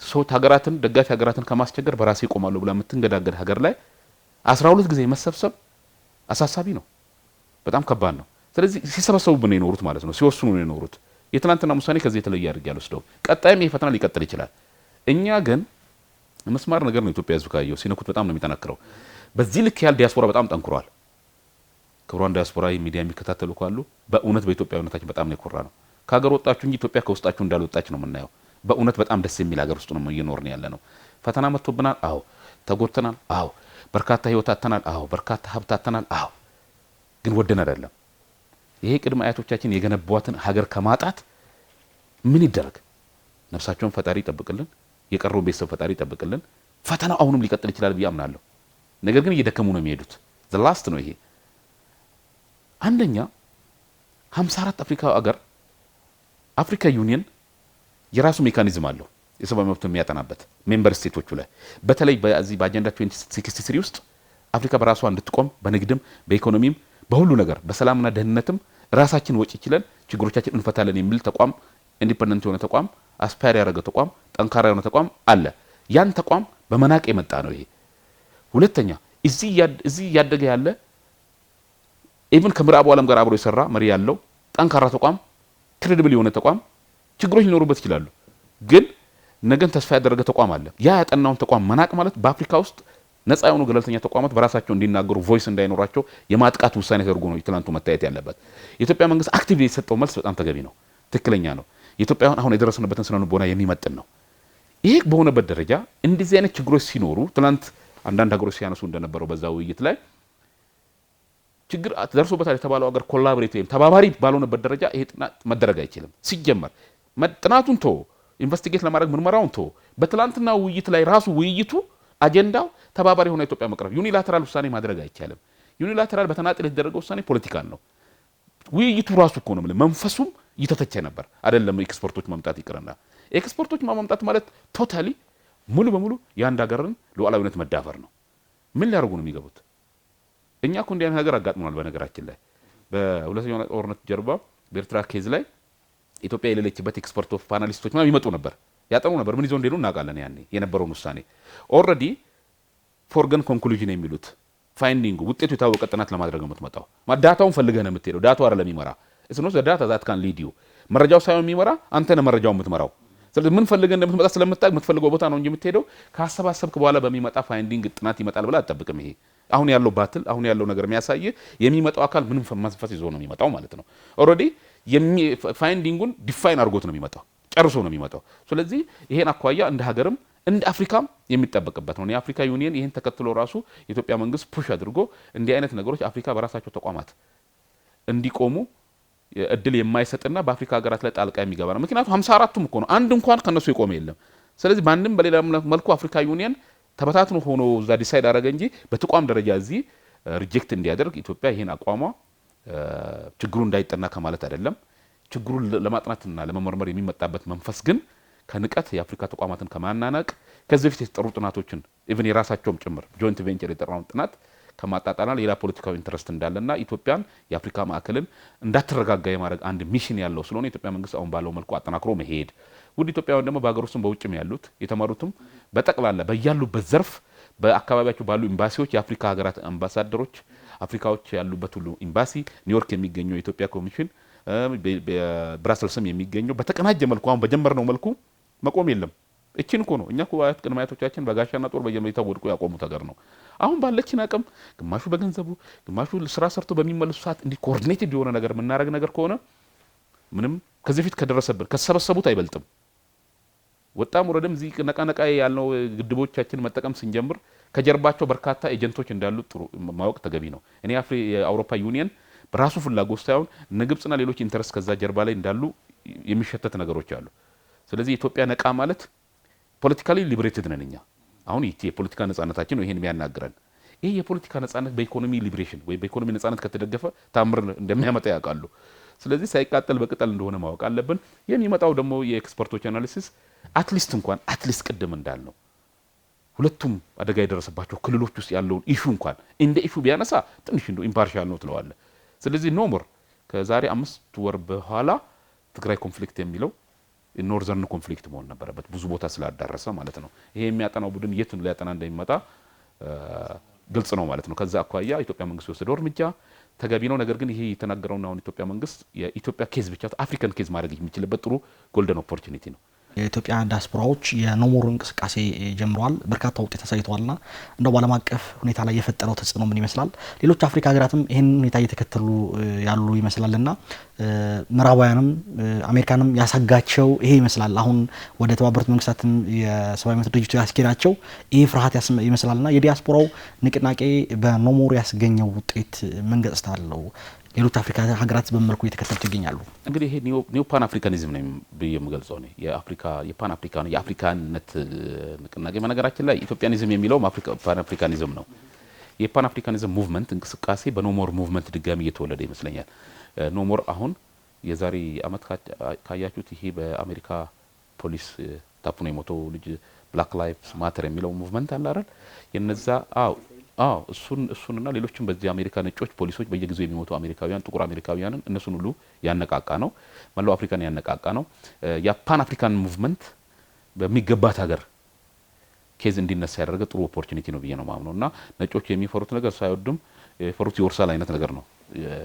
ሰው ሀገራትን ደጋፊ ሀገራትን ከማስቸገር በራሴ ቆማለሁ ብላ የምትንገዳገድ ሀገር ላይ 12 ጊዜ መሰብሰብ አሳሳቢ ነው። በጣም ከባድ ነው። ስለዚህ ሲሰበሰቡብን ነው የኖሩት ማለት ነው፣ ሲወስኑ ነው የኖሩት። የትናንትና ውሳኔ ከዚህ የተለየ አድርጌ አልወስደውም። ቀጣይም ይሄ ፈተና ሊቀጥል ይችላል። እኛ ግን መስማር ነገር ነው ኢትዮጵያ ህዝብ ካየው ሲነኩት በጣም ነው የሚጠናክረው። በዚህ ልክ ያህል ዲያስፖራ በጣም ጠንክሯል። ክብሯን ዲያስፖራ ሚዲያ የሚከታተሉ ካሉ በእውነት በኢትዮጵያዊነታችን በጣም ነው የኮራ ነው። ከሀገር ወጣችሁ እንጂ ኢትዮጵያ ከውስጣችሁ እንዳልወጣች ነው የምናየው። በእውነት በጣም ደስ የሚል ሀገር ውስጥ ነው እየኖርን ያለ ነው። ፈተና መጥቶብናል። አዎ ተጎድተናል። አዎ በርካታ ህይወት አጥተናል። አዎ በርካታ ሀብት አጥተናል። አዎ ግን ወደን አይደለም። ይሄ ቅድመ አያቶቻችን የገነቧትን ሀገር ከማጣት ምን ይደረግ? ነፍሳቸውን ፈጣሪ ይጠብቅልን፣ የቀረውን ቤተሰብ ፈጣሪ ይጠብቅልን። ፈተናው አሁንም ሊቀጥል ይችላል ብዬ አምናለሁ። ነገር ግን እየደከሙ ነው የሚሄዱት። ዘ ላስት ነው ይሄ። አንደኛ 54 አፍሪካ ሀገር አፍሪካ ዩኒየን የራሱ ሜካኒዝም አለው የሰብአዊ መብት የሚያጠናበት ሜምበር ስቴቶቹ ላይ በተለይ በዚህ በአጀንዳ 2063 ውስጥ አፍሪካ በራሷ እንድትቆም በንግድም በኢኮኖሚም በሁሉ ነገር በሰላምና ደህንነትም ራሳችን ወጪ ይችላል ችግሮቻችን እንፈታለን የሚል ተቋም ኢንዲፔንደንት የሆነ ተቋም አስፓየር ያደረገ ተቋም ጠንካራ የሆነ ተቋም አለ። ያን ተቋም በመናቅ የመጣ ነው ይሄ። ሁለተኛ እዚህ ያደገ ያለ ኢቭን ከምዕራቡ ዓለም ጋር አብሮ የሰራ መሪ ያለው ጠንካራ ተቋም ክሬዲብል የሆነ ተቋም ችግሮች ሊኖሩበት ይችላሉ፣ ግን ነገን ተስፋ ያደረገ ተቋም አለ። ያ ያጠናውን ተቋም መናቅ ማለት በአፍሪካ ውስጥ ነፃ የሆኑ ገለልተኛ ተቋማት በራሳቸው እንዲናገሩ ቮይስ እንዳይኖራቸው የማጥቃት ውሳኔ ተደርጎ ነው ትላንቱ መታየት ያለበት። የኢትዮጵያ መንግስት አክቲቭሊ የሰጠው መልስ በጣም ተገቢ ነው፣ ትክክለኛ ነው። የኢትዮጵያን አሁን የደረስንበትን ስነ ልቦና የሚመጥን ነው። ይሄ በሆነበት ደረጃ እንደዚህ አይነት ችግሮች ሲኖሩ ትላንት አንዳንድ ሀገሮች ሲያነሱ እንደነበረው በዛ ውይይት ላይ ችግር ደርሶበታል የተባለው ሀገር ኮላቦሬት ወይም ተባባሪ ባልሆነበት ደረጃ ይሄ ጥናት መደረግ አይችልም። ሲጀመር ጥናቱን ቶ ኢንቨስቲጌት ለማድረግ ምርመራውን ቶ በትላንትና ውይይት ላይ ራሱ ውይይቱ አጀንዳው ተባባሪ ሆነ ኢትዮጵያ መቅረብ ዩኒላተራል ውሳኔ ማድረግ አይቻልም። ዩኒላተራል በተናጥል የተደረገ ውሳኔ ፖለቲካል ነው። ውይይቱ ራሱ እኮ ነው መንፈሱም እየተተቸ ነበር አይደለም። ኤክስፐርቶች መምጣት ይቅርና ኤክስፐርቶች ማምጣት ማለት ቶታሊ ሙሉ በሙሉ የአንድ ሀገርን ሉዓላዊነት መዳፈር ነው። ምን ሊያደርጉ ነው የሚገቡት? እኛ እኮ እንዲህ አይነት ነገር አጋጥሞናል። በነገራችን ላይ በሁለተኛው ጦርነት ጀርባ በኤርትራ ኬዝ ላይ ኢትዮጵያ የሌለችበት ኤክስፐርቶች ፓናሊስቶች ምናምን ይመጡ ነበር፣ ያጠኑ ነበር። ምን ይዞ እንደሄዱ እናውቃለን። ያኔ የነበረውን ውሳኔ ኦልሬዲ ፎርገን ኮንክሉዥን የሚሉት ፋይንዲንጉ ውጤቱ የታወቀ ጥናት ለማድረግ ነው የምትመጣው። ዳታውን ፈልገህ ነው የምትሄደው። ዳታው አይደለም የሚመራ እስኖስ ዳታ ዛት ካን ሊድ ዩ መረጃው ሳይሆን የሚመራ አንተ ነህ መረጃው የምትመራው። ስለዚህ ምን ፈልገህ እንደምትመጣ ስለምታውቅ የምትፈልገው ቦታ ነው እንጂ የምትሄደው ካሰባሰብክ በኋላ በሚመጣ ፋይንዲንግ ጥናት ይመጣል ብለህ አትጠብቅም። ይሄ አሁን ያለው ባትል አሁን ያለው ነገር የሚያሳይ የሚመጣው አካል ምንም መንፈስ ይዞ ነው የሚመጣው ማለት ነው። ኦልሬዲ ፋይንዲንጉን ዲፋይን አድርጎት ነው የሚመጣው፣ ጨርሶ ነው የሚመጣው። ስለዚህ ይሄን አኳያ እንደ ሀገርም እንደ አፍሪካም የሚጠበቅበት ነው። የአፍሪካ ዩኒየን ይሄን ተከትሎ ራሱ የኢትዮጵያ መንግስት ፑሽ አድርጎ እንዲህ አይነት ነገሮች አፍሪካ በራሳቸው ተቋማት እንዲቆሙ እድል የማይሰጥና በአፍሪካ ሀገራት ላይ ጣልቃ የሚገባ ነው። ምክንያቱም 54ቱም እኮ ነው፣ አንድ እንኳን ከነሱ የቆመ የለም። ስለዚህ በአንድም በሌላ መልኩ አፍሪካ ዩኒየን ተበታትኖ ሆኖ እዛ ዲሳይድ አደረገ እንጂ በተቋም ደረጃ እዚህ ሪጀክት እንዲያደርግ ኢትዮጵያ ይሄን አቋሟ ችግሩ እንዳይጠና ከማለት አይደለም። ችግሩን ለማጥናትና ለመመርመር የሚመጣበት መንፈስ ግን ከንቀት የአፍሪካ ተቋማትን ከማናናቅ ከዚህ በፊት የተጠሩ ጥናቶችን ኢቭን የራሳቸውም ጭምር ጆይንት ቬንቸር የጠራውን ጥናት ከማጣጣልና ሌላ ፖለቲካዊ ኢንተረስት እንዳለና ኢትዮጵያን የአፍሪካ ማዕከልን እንዳትረጋጋ የማድረግ አንድ ሚሽን ያለው ስለሆነ የኢትዮጵያ መንግስት አሁን ባለው መልኩ አጠናክሮ መሄድ ውድ ኢትዮጵያውያን ደግሞ በሀገር ውስጥም በውጭም ያሉት የተማሩትም በጠቅላላ በያሉበት ዘርፍ በአካባቢያቸው ባሉ ኤምባሲዎች የአፍሪካ ሀገራት አምባሳደሮች አፍሪካዎች ያሉበት ሁሉ ኤምባሲ ኒውዮርክ የሚገኘው የኢትዮጵያ ኮሚሽን ብራሰልስም የሚገኘው በተቀናጀ መልኩ አሁን በጀመርነው መልኩ መቆም የለም። እቺን እኮ ነው እኛ እኮ አያት ቅድመ አያቶቻችን በጋሻና ጦር በየመሬታው ወድቆ ያቆሙት ሀገር ነው። አሁን ባለችን አቅም ግማሹ በገንዘቡ ግማሹ ስራ ሰርቶ በሚመለሱ ሰዓት እንዲህ ኮኦርዲኔትድ የሆነ ነገር የምናደርግ ነገር ከሆነ ምንም ከዚህ በፊት ከደረሰብን ከሰበሰቡት አይበልጥም። ወጣም ወረደም እዚህ ነቃነቃ ያልነው ግድቦቻችን መጠቀም ስንጀምር ከጀርባቸው በርካታ ኤጀንቶች እንዳሉ ጥሩ ማወቅ ተገቢ ነው። እኔ የአውሮፓ ዩኒየን በራሱ ፍላጎት ሳይሆን እነ ግብጽና ሌሎች ኢንተረስት ከዛ ጀርባ ላይ እንዳሉ የሚሸተት ነገሮች አሉ። ስለዚህ ኢትዮጵያ ነቃ ማለት ፖለቲካሊ ሊበሬትድ ነን እኛ። አሁን የፖለቲካ ነጻነታችን ነው ይሄን የሚያናግረን። ይሄ የፖለቲካ ነጻነት በኢኮኖሚ ሊበሬሽን ወይ በኢኮኖሚ ነጻነት ከተደገፈ ታምር እንደሚያመጣ ያውቃሉ። ስለዚህ ሳይቃጠል በቅጠል እንደሆነ ማወቅ አለብን። የሚመጣው ደግሞ የኤክስፐርቶች አናሊሲስ አትሊስት ቅድም እንዳልነው ሁለቱም አደጋ የደረሰባቸው ክልሎች ውስጥ ያለውን ኢሹ እንኳን እንደ ኢሹ ቢያነሳ ትንሽ እንደው ኢምፓርሻል ነው ትለዋለህ። ስለዚህ ኖሞር ከዛሬ 5 ወር በኋላ ትግራይ ኮንፍሊክት የሚለው ኖርዘርን ኮንፍሊክት መሆን ነበረበት፣ ብዙ ቦታ ስላዳረሰ ማለት ነው። ይሄ የሚያጠናው ቡድን የቱን ሊያጠና እንደሚመጣ ግልጽ ነው ማለት ነው። ከዛ አኳያ ኢትዮጵያ መንግስት የወሰደው እርምጃ ተገቢ ነው። ነገር ግን ይሄ የተናገረውና አሁን ኢትዮጵያ መንግስት የኢትዮጵያ ኬዝ ብቻ አፍሪካን ኬዝ ማድረግ የሚችልበት ጥሩ ጎልደን ኦፖርቹኒቲ ነው። የኢትዮጵያ ዲያስፖራዎች የኖሞር እንቅስቃሴ ጀምረዋል፣ በርካታ ውጤት አሳይተዋልና እንደው በዓለም አቀፍ ሁኔታ ላይ የፈጠረው ተጽዕኖ ምን ይመስላል? ሌሎች አፍሪካ ሀገራትም ይህን ሁኔታ እየተከተሉ ያሉ ይመስላልና ምዕራባውያንም አሜሪካንም ያሳጋቸው ይሄ ይመስላል። አሁን ወደ ተባበሩት መንግስታትም የሰብአዊ መብት ድርጅቱ ያስኬዳቸው ይሄ ፍርሃት ይመስላልና የዲያስፖራው ንቅናቄ በኖሞር ያስገኘው ውጤት ምን ገጽታ አለው? ሌሎች አፍሪካ ሀገራት በመልኩ እየተከተሉት ይገኛሉ። እንግዲህ ይሄ ኒው ፓን አፍሪካኒዝም ነው ብዬ የምገልጸው ነው። የፓን አፍሪካን የአፍሪካነት ንቅናቄ በነገራችን ላይ ኢትዮጵያኒዝም የሚለው ፓን አፍሪካኒዝም ነው። የፓን አፍሪካኒዝም ሙቭመንት እንቅስቃሴ በኖሞር ሙቭመንት ድጋሚ እየተወለደ ይመስለኛል። ኖሞር አሁን የዛሬ አመት ካያችሁት ይሄ በአሜሪካ ፖሊስ ታፍኖ የሞተው ልጅ ብላክ ላይቭስ ማተር የሚለው ሙቭመንት አለ አይደል? የነዛ እሱንና ሌሎችም በዚህ አሜሪካ ነጮች ፖሊሶች በየጊዜው የሚሞቱ አሜሪካውያን ጥቁር አሜሪካውያንን እነሱን ሁሉ ያነቃቃ ነው። መላው አፍሪካን ያነቃቃ ነው። የፓን አፍሪካን ሙቭመንት በሚገባት ሀገር ኬዝ እንዲነሳ ያደረገ ጥሩ ኦፖርቹኒቲ ነው ብዬ ነው ማምነውና ነጮች የሚፈሩት ነገር ሳይወዱም የፈሩት ይወርሳል አይነት ነገር ነው፣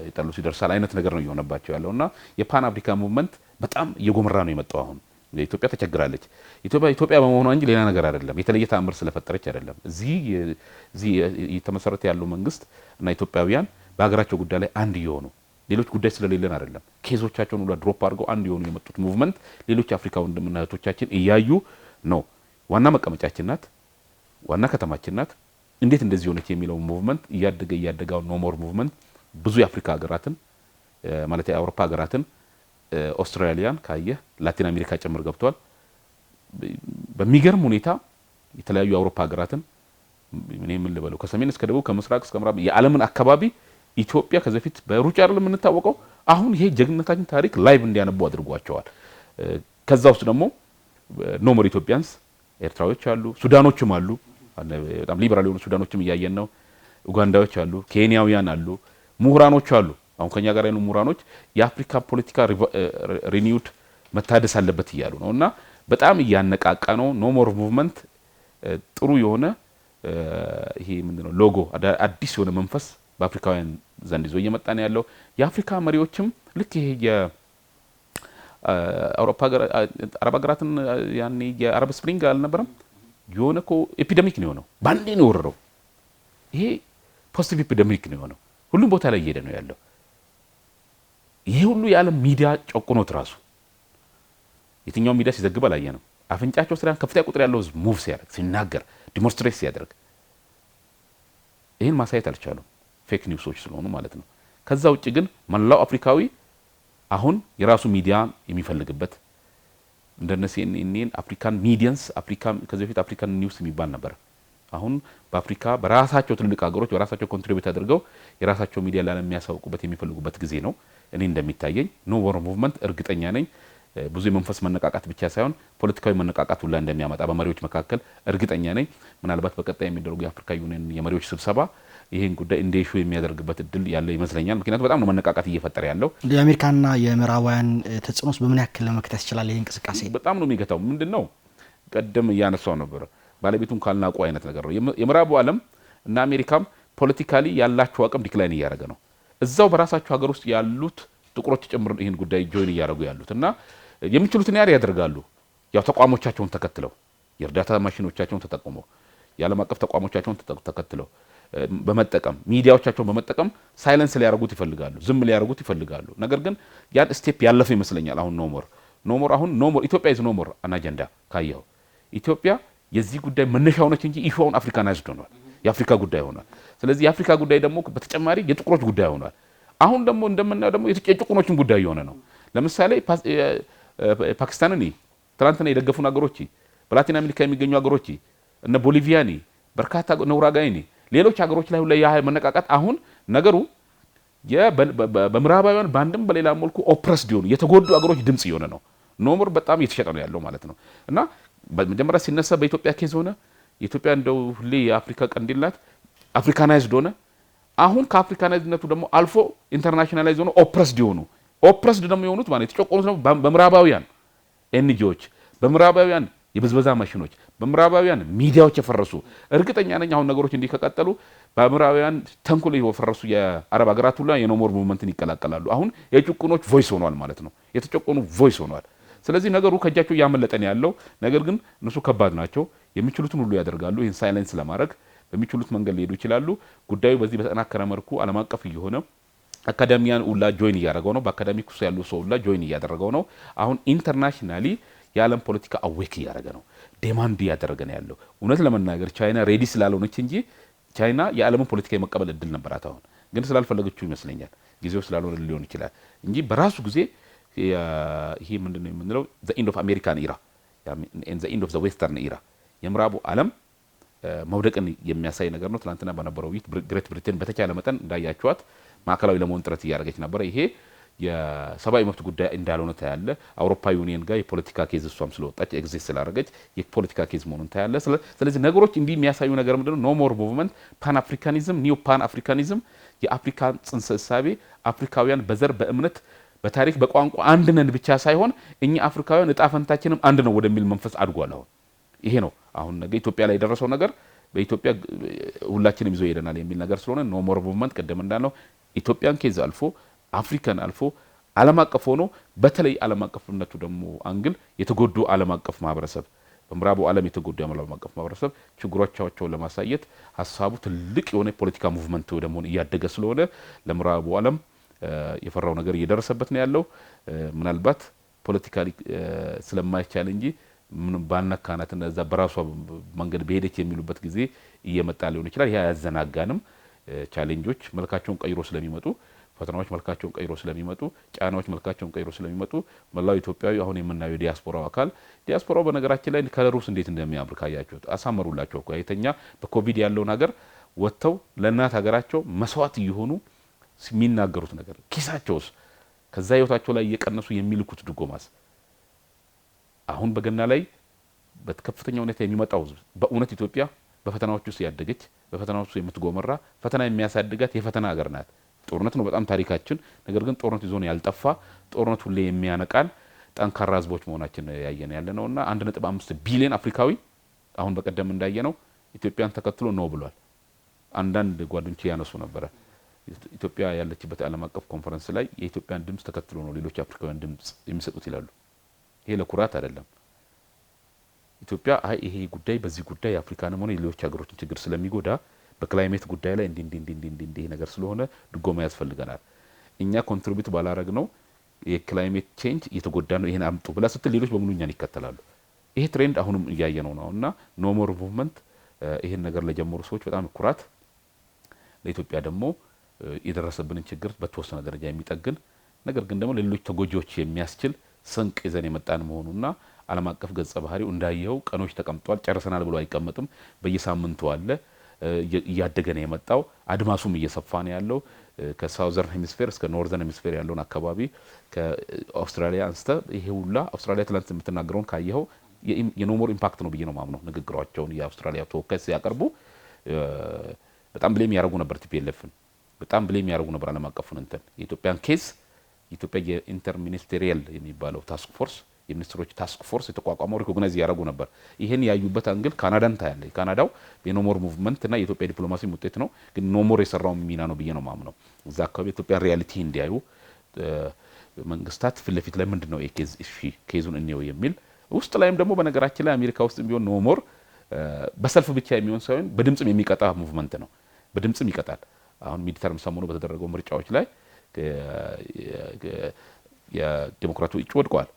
የጠሉት ይደርሳል አይነት ነገር ነው እየሆነባቸው ያለውና የፓን አፍሪካ ሙቭመንት በጣም እየጎመራ ነው የመጣው አሁን ኢትዮጵያ ተቸግራለች። ኢትዮጵያ በመሆኗ እንጂ ሌላ ነገር አይደለም። የተለየ ተአምር ስለፈጠረች አይደለም። እዚህ የተመሰረተ ያለው መንግስት እና ኢትዮጵያውያን በሀገራቸው ጉዳይ ላይ አንድ የሆኑ ሌሎች ጉዳይ ስለሌለን አይደለም። ኬዞቻቸውን ሁሉ ድሮፕ አድርገው አንድ የሆኑ የመጡት ሙቭመንት ሌሎች አፍሪካ ወንድምና እህቶቻችን እያዩ ነው። ዋና መቀመጫችን ናት፣ ዋና ከተማችን ናት፣ እንዴት እንደዚህ ሆነች የሚለው ሙቭመንት እያደገው ኖሞር ሙቭመንት ብዙ የአፍሪካ ሀገራትን ማለት የአውሮፓ ሀገራትን ኦስትራሊያን ካየ ላቲን አሜሪካ ጭምር ገብቷል። በሚገርም ሁኔታ የተለያዩ የአውሮፓ ሀገራትን ምን ልበለው ከሰሜን እስከ ደቡብ ከምስራቅ እስከ ምዕራብ የዓለምን አካባቢ ኢትዮጵያ ከዚህ በፊት በሩጫ አይደለም የምንታወቀው። አሁን ይሄ ጀግንነታችን ታሪክ ላይቭ እንዲያነቡ አድርጓቸዋል። ከዛ ውስጥ ደግሞ ኖሞር ኢትዮጵያንስ ኤርትራዎች አሉ፣ ሱዳኖችም አሉ። በጣም ሊበራል የሆኑ ሱዳኖችም እያየን ነው። ኡጋንዳዎች አሉ፣ ኬንያውያን አሉ፣ ምሁራኖች አሉ። አሁን ከኛ ጋር ያሉ ምሁራኖች የአፍሪካ ፖለቲካ ሪኒውድ መታደስ አለበት እያሉ ነውና በጣም እያነቃቃ ነው። ኖሞር ሙቭመንት ጥሩ የሆነ ይሄ ምንድነው ሎጎ አዲስ የሆነ መንፈስ በአፍሪካውያን ዘንድ ይዞ እየመጣ ነው ያለው። የአፍሪካ መሪዎችም ልክ ይሄ የአውሮፓ አረብ ሀገራትን ያኔ የአረብ ስፕሪንግ አልነበረም የሆነ እኮ ኤፒደሚክ ነው የሆነው፣ ባንዴ ነው የወረረው። ይሄ ፖዚቲቭ ኤፒደሚክ ነው የሆነው፣ ሁሉም ቦታ ላይ እየሄደ ነው ያለው። ይሄ ሁሉ የዓለም ሚዲያ ጨቁኖት ራሱ የትኛው ሚዲያ ሲዘግብ አላየንም። አፍንጫቸው ስራን ከፍተኛ ቁጥር ያለው ህዝብ ሙቭ ሲያደርግ ሲናገር ዲሞንስትሬት ሲያደርግ ይሄን ማሳየት አልቻሉም፣ ፌክ ኒውሶች ስለሆኑ ማለት ነው። ከዛ ውጪ ግን መላው አፍሪካዊ አሁን የራሱ ሚዲያ የሚፈልግበት እንደነ CNN አፍሪካን ሚዲያንስ ከዚህ በፊት አፍሪካን ኒውስ የሚባል ነበር። አሁን በአፍሪካ በራሳቸው ትልልቅ ሀገሮች በራሳቸው ኮንትሪቢዩት አድርገው የራሳቸው ሚዲያ ለዓለም የሚያሳውቁበት የሚፈልጉበት ጊዜ ነው። እኔ እንደሚታየኝ ኖሞር ሙቭመንት እርግጠኛ ነኝ ብዙ የመንፈስ መነቃቃት ብቻ ሳይሆን ፖለቲካዊ መነቃቃት ሁላ እንደሚያመጣ በመሪዎች መካከል እርግጠኛ ነኝ። ምናልባት በቀጣይ የሚደረጉ የአፍሪካ ዩኒየን የመሪዎች ስብሰባ ይሄን ጉዳይ እንደ ኢሹ የሚያደርግበት እድል ያለ ይመስለኛል። ምክንያቱም በጣም ነው መነቃቃት እየፈጠረ ያለው። የአሜሪካና የምዕራባውያን ተጽዕኖስ በምን ያክል ለመክተት ይችላል? ይሄን እንቅስቃሴ በጣም ነው የሚገታው። ምንድነው ቀደም እያነሳው ነበር ባለቤቱን ካልናቁ አይነት ነገር ነው። የምዕራቡ ዓለም እና አሜሪካም ፖለቲካሊ ያላቸው አቅም ዲክላይን እያደረገ ነው። እዛው በራሳቸው ሀገር ውስጥ ያሉት ጥቁሮች ጭምር ይሄን ጉዳይ ጆይን እያደረጉ ያሉት እና የሚችሉትን ያደርጋሉ። ያው ተቋሞቻቸውን ተከትለው የእርዳታ ማሽኖቻቸውን ተጠቅመው የዓለም አቀፍ ተቋሞቻቸውን ተከትለው በመጠቀም ሚዲያዎቻቸውን በመጠቀም ሳይለንስ ሊያደርጉት ይፈልጋሉ፣ ዝም ሊያደርጉት ይፈልጋሉ። ነገር ግን ያን ስቴፕ ያለፈ ይመስለኛል። አሁን ኖሞር ኢትዮጵያ ኢዝ ኖሞር አን አጀንዳ ካየው ኢትዮጵያ የዚህ ጉዳይ መነሻ ሆነች እንጂ ኢሹውን አፍሪካናይዝድ ሆኗል፣ የአፍሪካ ጉዳይ ሆኗል። ስለዚህ የአፍሪካ ጉዳይ ደግሞ በተጨማሪ የጥቁሮች ጉዳይ ሆኗል። አሁን ደግሞ እንደምናየው ደግሞ የጥቁሮችን ጉዳይ የሆነ ነው። ለምሳሌ ፓኪስታንን ትናንትና የደገፉ ሀገሮች በላቲን አሜሪካ የሚገኙ ሀገሮች እነ ቦሊቪያኒ በርካታ ኡሩጓይ ሌሎች ሀገሮች ላይ ሁሉ ያ መነቃቃት አሁን ነገሩ በምዕራባውያን ባንድም በሌላ መልኩ ኦፕረስድ የሆኑ የተጎዱ ሀገሮች ድምጽ የሆነ ነው። ኖሞር በጣም እየተሸጠ ነው ያለው ማለት ነው። እና በመጀመሪያ ሲነሳ በኢትዮጵያ ኬዝ ሆነ። የኢትዮጵያ እንደው ሁሌ የአፍሪካ ቀንዲላት አፍሪካናይዝድ ሆነ። አሁን ከአፍሪካናይዝድነቱ ደግሞ አልፎ ኢንተርናሽናላይዝ ሆነ ኦፕረስድ ደግሞ የሆኑት ማለት የተጨቆኑት ነው በምዕራባውያን ኤንጂኦዎች በምዕራባውያን የብዝበዛ ማሽኖች በምዕራባውያን ሚዲያዎች የፈረሱ እርግጠኛ ነኝ አሁን ነገሮች እንዲህ ከቀጠሉ በምዕራባውያን ተንኮል የፈረሱ የአረብ ሀገራት ሁሉ የኖሞር ሙቭመንትን ይቀላቀላሉ። አሁን የጭቁኖች ቮይስ ሆኗል ማለት ነው። የተጨቆኑ ቮይስ ሆኗል። ስለዚህ ነገሩ ከእጃቸው እያመለጠን ያለው ነገር ግን እነሱ ከባድ ናቸው። የሚችሉትን ሁሉ ያደርጋሉ። ይህን ሳይለንስ ለማድረግ በሚችሉት መንገድ ሊሄዱ ይችላሉ። ጉዳዩ በዚህ በተጠናከረ መልኩ ዓለም አቀፍ እየሆነ አካዳሚያን ሁላ ጆይን እያደረገው ነው። በአካዳሚክ ውስጥ ያሉ ሰው ሁላ ጆይን እያደረገው ነው። አሁን ኢንተርናሽናሊ የዓለም ፖለቲካ አዌክ እያደረገ ነው። ዴማንድ እያደረገ ነው ያለው። እውነት ለመናገር ቻይና ሬዲ ስላልሆነች እንጂ ቻይና የዓለምን ፖለቲካ የመቀበል እድል ነበራት። አሁን ግን ስላልፈለገችው ይመስለኛል ጊዜው ስላልሆነ ሊሆን ይችላል እንጂ በራሱ ጊዜ ይሄ ምንድነው የምንለው ዘ ኢንድ ኦፍ አሜሪካን ኢራ ኤንድ ዘ ኢንድ ኦፍ ዘ ዌስተርን ኢራ የምዕራቡ ዓለም መውደቅን የሚያሳይ ነገር ነው። ትናንትና በነበረው ውይይት ግሬት ብሪቴን በተቻለ መጠን እንዳያችኋት ማዕከላዊ ለመሆን ጥረት እያደረገች ነበር። ይሄ የሰብአዊ መብት ጉዳይ እንዳልሆነ ታያለ። አውሮፓ ዩኒየን ጋር የፖለቲካ ኬዝ እሷም ስለወጣች ኤግዚስት ስላደረገች የፖለቲካ ኬዝ መሆኑን ታያለ። ስለዚህ ነገሮች እንዲህ የሚያሳዩ ነገር ምንድነው? ኖ ሞር ሙቭመንት፣ ፓን አፍሪካኒዝም፣ ኒው ፓን አፍሪካኒዝም፣ የአፍሪካን ጽንሰ እሳቤ አፍሪካውያን በዘር በእምነት በታሪክ በቋንቋ አንድ ነን ብቻ ሳይሆን እኛ አፍሪካውያን እጣ ፈንታችንም አንድ ነው ወደሚል መንፈስ አድጓል። አሁን ይሄ ነው አሁን ነገ ኢትዮጵያ ላይ የደረሰው ነገር በኢትዮጵያ ሁላችንም ይዞ ይሄደናል የሚል ነገር ስለሆነ ኖ ሞር ሙቭመንት ቀደም እንዳልነው ኢትዮጵያን ኬዝ አልፎ አፍሪካን አልፎ ዓለም አቀፍ ሆኖ በተለይ ዓለም አቀፍነቱ ደግሞ አንግል የተጎዱ ዓለም አቀፍ ማህበረሰብ በምዕራቡ ዓለም የተጎዱ ዓለም አቀፍ ማህበረሰብ ችግሮቻቸውን ለማሳየት ሀሳቡ ትልቅ የሆነ ፖለቲካ ሙቭመንት ወደ መሆን እያደገ ስለሆነ ለምዕራቡ ዓለም የፈራው ነገር እየደረሰበት ነው ያለው። ምናልባት ፖለቲካሊ ስለማይቻል እንጂ ምን ባናካናትና እዛ በራሷ መንገድ በሄደች የሚሉበት ጊዜ እየመጣ ሊሆን ይችላል። ያ ያዘናጋንም ቻሌንጆች መልካቸውን ቀይሮ ስለሚመጡ ፈተናዎች መልካቸውን ቀይሮ ስለሚመጡ ጫናዎች መልካቸውን ቀይሮ ስለሚመጡ መላው ኢትዮጵያዊ አሁን የምናየው ዲያስፖራው አካል ዲያስፖራው በነገራችን ላይ ከለሩስ እንዴት እንደሚያምር ካያችሁት አሳመሩላቸው እኮ አይተኛ በኮቪድ ያለውን ሀገር ወጥተው ለእናት ሀገራቸው መስዋዕት እየሆኑ የሚናገሩት ነገር ኪሳቸውስ ከዛ ህይወታቸው ላይ እየቀነሱ የሚልኩት ድጎማስ አሁን በገና ላይ በከፍተኛ ሁኔታ የሚመጣው በእውነት ኢትዮጵያ በፈተናዎች ውስጥ ያደገች በፈተናዎች ውስጥ የምትጎመራ ፈተና የሚያሳድጋት የፈተና ሀገር ናት። ጦርነት ነው በጣም ታሪካችን። ነገር ግን ጦርነት ይዞን ያልጠፋ ጦርነት ሁሌ የሚያነቃን ጠንካራ ህዝቦች መሆናችን ያየን ያለነውና 1.5 ቢሊዮን አፍሪካዊ አሁን በቀደም እንዳየነው ኢትዮጵያን ተከትሎ ነው ብሏል። አንዳንድ ጓደኞች ያነሱ ነበር ኢትዮጵያ ያለችበት ዓለም አቀፍ ኮንፈረንስ ላይ የኢትዮጵያን ድምጽ ተከትሎ ነው ሌሎች አፍሪካውያን ድምጽ የሚሰጡት ይላሉ። ይሄ ለኩራት አይደለም። ኢትዮጵያ ይሄ ጉዳይ በዚህ ጉዳይ አፍሪካንም ሆነ ሌሎች ሀገሮችን ችግር ስለሚጎዳ በክላይሜት ጉዳይ ላይ እንዲህ ነገር ስለሆነ ድጎማ ያስፈልገናል። እኛ ኮንትሪቢዩት ባላረግ ነው የክላይሜት ቼንጅ እየተጎዳ ነው ይሄን አምጡ ብላ ስትል ሌሎች በሙሉ እኛን ይከተላሉ። ይሄ ትሬንድ አሁንም እያየነው ነውና ኖ ሞር ሙቭመንት ይሄን ነገር ለጀመሩ ሰዎች በጣም ኩራት ለኢትዮጵያ ደግሞ የደረሰብንን ችግር በተወሰነ ደረጃ የሚጠግን ነገር ግን ደግሞ ለሌሎች ተጎጂዎች የሚያስችል ስንቅ ይዘን የመጣን መሆኑና ዓለም አቀፍ ገጸ ባህሪው እንዳየው ቀኖች ተቀምጧል። ጨርሰናል ብሎ አይቀመጥም። በየሳምንቱ አለ እያደገ ነው የመጣው። አድማሱም እየሰፋ ነው ያለው። ከሳውዘርን ሄሚስፌር እስከ ኖርዘርን ሄሚስፌር ያለውን አካባቢ ከአውስትራሊያ አንስተ ይሄ ሁላ አውስትራሊያ ትላንት የምትናገረውን ካየኸው የኖሞር ኢምፓክት ነው ብዬ ነው ማምነው። ንግግራቸውን የአውስትራሊያ ተወካይ ሲያቀርቡ በጣም ብሌም ያደርጉ ነበር ቲፒኤልኤፍን በጣም ብሌም ያደርጉ ነበር ዓለም አቀፉን እንትን የኢትዮጵያን ኬዝ የኢትዮጵያ የኢንተር ሚኒስቴሪያል የሚባለው ታስክ ፎርስ የሚኒስትሮች ታስክ ፎርስ የተቋቋመው ሪኮግናይዝ ያደርጉ ነበር። ይሄን ያዩበት አንግል ካናዳን ታያለ። ካናዳው የኖሞር ሙቭመንት እና የኢትዮጵያ ዲፕሎማሲ ውጤት ነው። ግን ኖሞር የሰራው ሚና ነው ብዬ ነው ማምነው። እዛ አካባቢ የኢትዮጵያ ሪያሊቲ እንዲያዩ መንግስታት ፊት ለፊት ላይ ምንድነው የኬዝ እሺ ኬዙን እንየው የሚል ውስጥ ላይም ደግሞ በነገራችን ላይ አሜሪካ ውስጥ ቢሆን ኖሞር በሰልፍ ብቻ የሚሆን ሳይሆን በድምጽም የሚቀጣ ሙቭመንት ነው። በድምጽም ይቀጣል። አሁን ሚድተርም ሰሞኑ በተደረገው ምርጫዎች ላይ የዲሞክራቱ እጩ ወድቋል።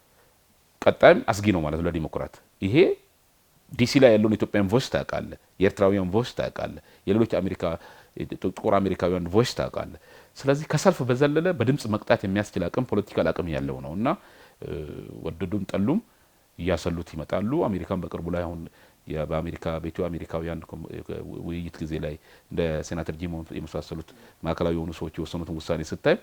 ቀጣይም አስጊ ነው ማለት ለዲሞክራት። ይሄ ዲሲ ላይ ያለውን ኢትዮጵያን ቮይስ ታውቃለህ፣ የኤርትራውያን ቮይስ ታውቃለህ፣ የሌሎች አሜሪካ ጥቁር አሜሪካውያን ቮይስ ታውቃለህ። ስለዚህ ከሰልፍ በዘለለ በድምጽ መቅጣት የሚያስችል አቅም ፖለቲካል አቅም ያለው ነውና ወደዱም ጠሉም እያሰሉት ይመጣሉ። አሜሪካን በቅርቡ ላይ አሁን በአሜሪካ በኢትዮ አሜሪካውያን ውይይት ጊዜ ላይ እንደ ሴናተር ጂም የመሳሰሉት ማዕከላዊ የሆኑ ሰዎች የወሰኑትን ውሳኔ ስታይ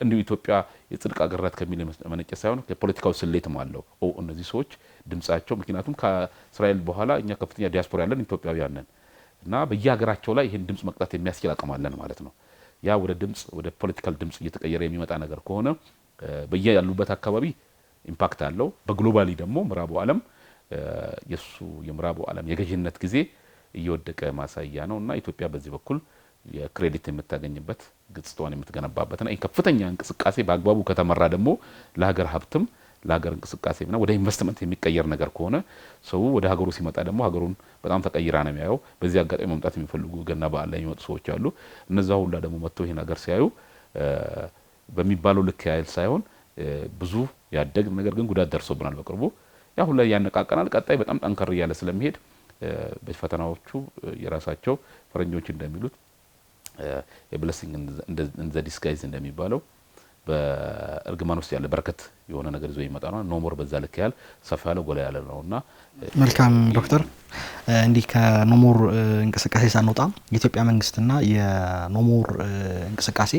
እንዲሁ ኢትዮጵያ የጽድቅ አገር ናት ከሚል መነጨ ሳይሆን የፖለቲካው ስሌትም አለው። እነዚህ ሰዎች ድምጻቸው ምክንያቱም ከእስራኤል በኋላ እኛ ከፍተኛ ዲያስፖራ ያለን ኢትዮጵያውያን ነን እና በየሀገራቸው ላይ ይሄን ድምጽ መቅጣት የሚያስችል አቅም አለን ማለት ነው። ያ ወደ ድምጽ ወደ ፖለቲካል ድምጽ እየተቀየረ የሚመጣ ነገር ከሆነ በየያሉበት አካባቢ ኢምፓክት አለው። በግሎባሊ ደግሞ ምዕራቡ ዓለም የሱ የምዕራቡ ዓለም የገዥነት ጊዜ እየወደቀ ማሳያ ነውና ኢትዮጵያ በዚህ በኩል የክሬዲት የምታገኝበት ግጽቷን የምትገነባበትና ከፍተኛ እንቅስቃሴ በአግባቡ ከተመራ ደግሞ ለሀገር ሀብትም ለሀገር እንቅስቃሴና ወደ ኢንቨስትመንት የሚቀየር ነገር ከሆነ ሰው ወደ ሀገሩ ሲመጣ ደግሞ ሀገሩን በጣም ተቀይራ ነው የሚያየው። በዚህ አጋጣሚ መምጣት የሚፈልጉ ገና በዓል ላይ የሚመጡ ሰዎች አሉ። እነዛ ሁላ ደግሞ መጥተው ይሄን ሀገር ሲያዩ በሚባለው ልክ ያህል ሳይሆን ብዙ ያደግ ነገር ግን ጉዳት ደርሶብናል በቅርቡ ያ ሁላ ያነቃቀናል። ቀጣይ በጣም ጠንከር ያለ ስለሚሄድ በፈተናዎቹ የራሳቸው ፈረንጆች እንደሚሉት የብለሲንግ ኢን ዘ ዲስጋይዝ እንደሚባለው በእርግማን ውስጥ ያለ በረከት የሆነ ነገር ይዞ ይመጣ ነው። ኖሞር በዛ ልክ ያህል ሰፋ ያለ ጎላ ያለ ነውና መልካም ዶክተር እንዲህ ከኖሞር እንቅስቃሴ ሳንወጣ የኢትዮጵያ መንግስትና የኖሞር እንቅስቃሴ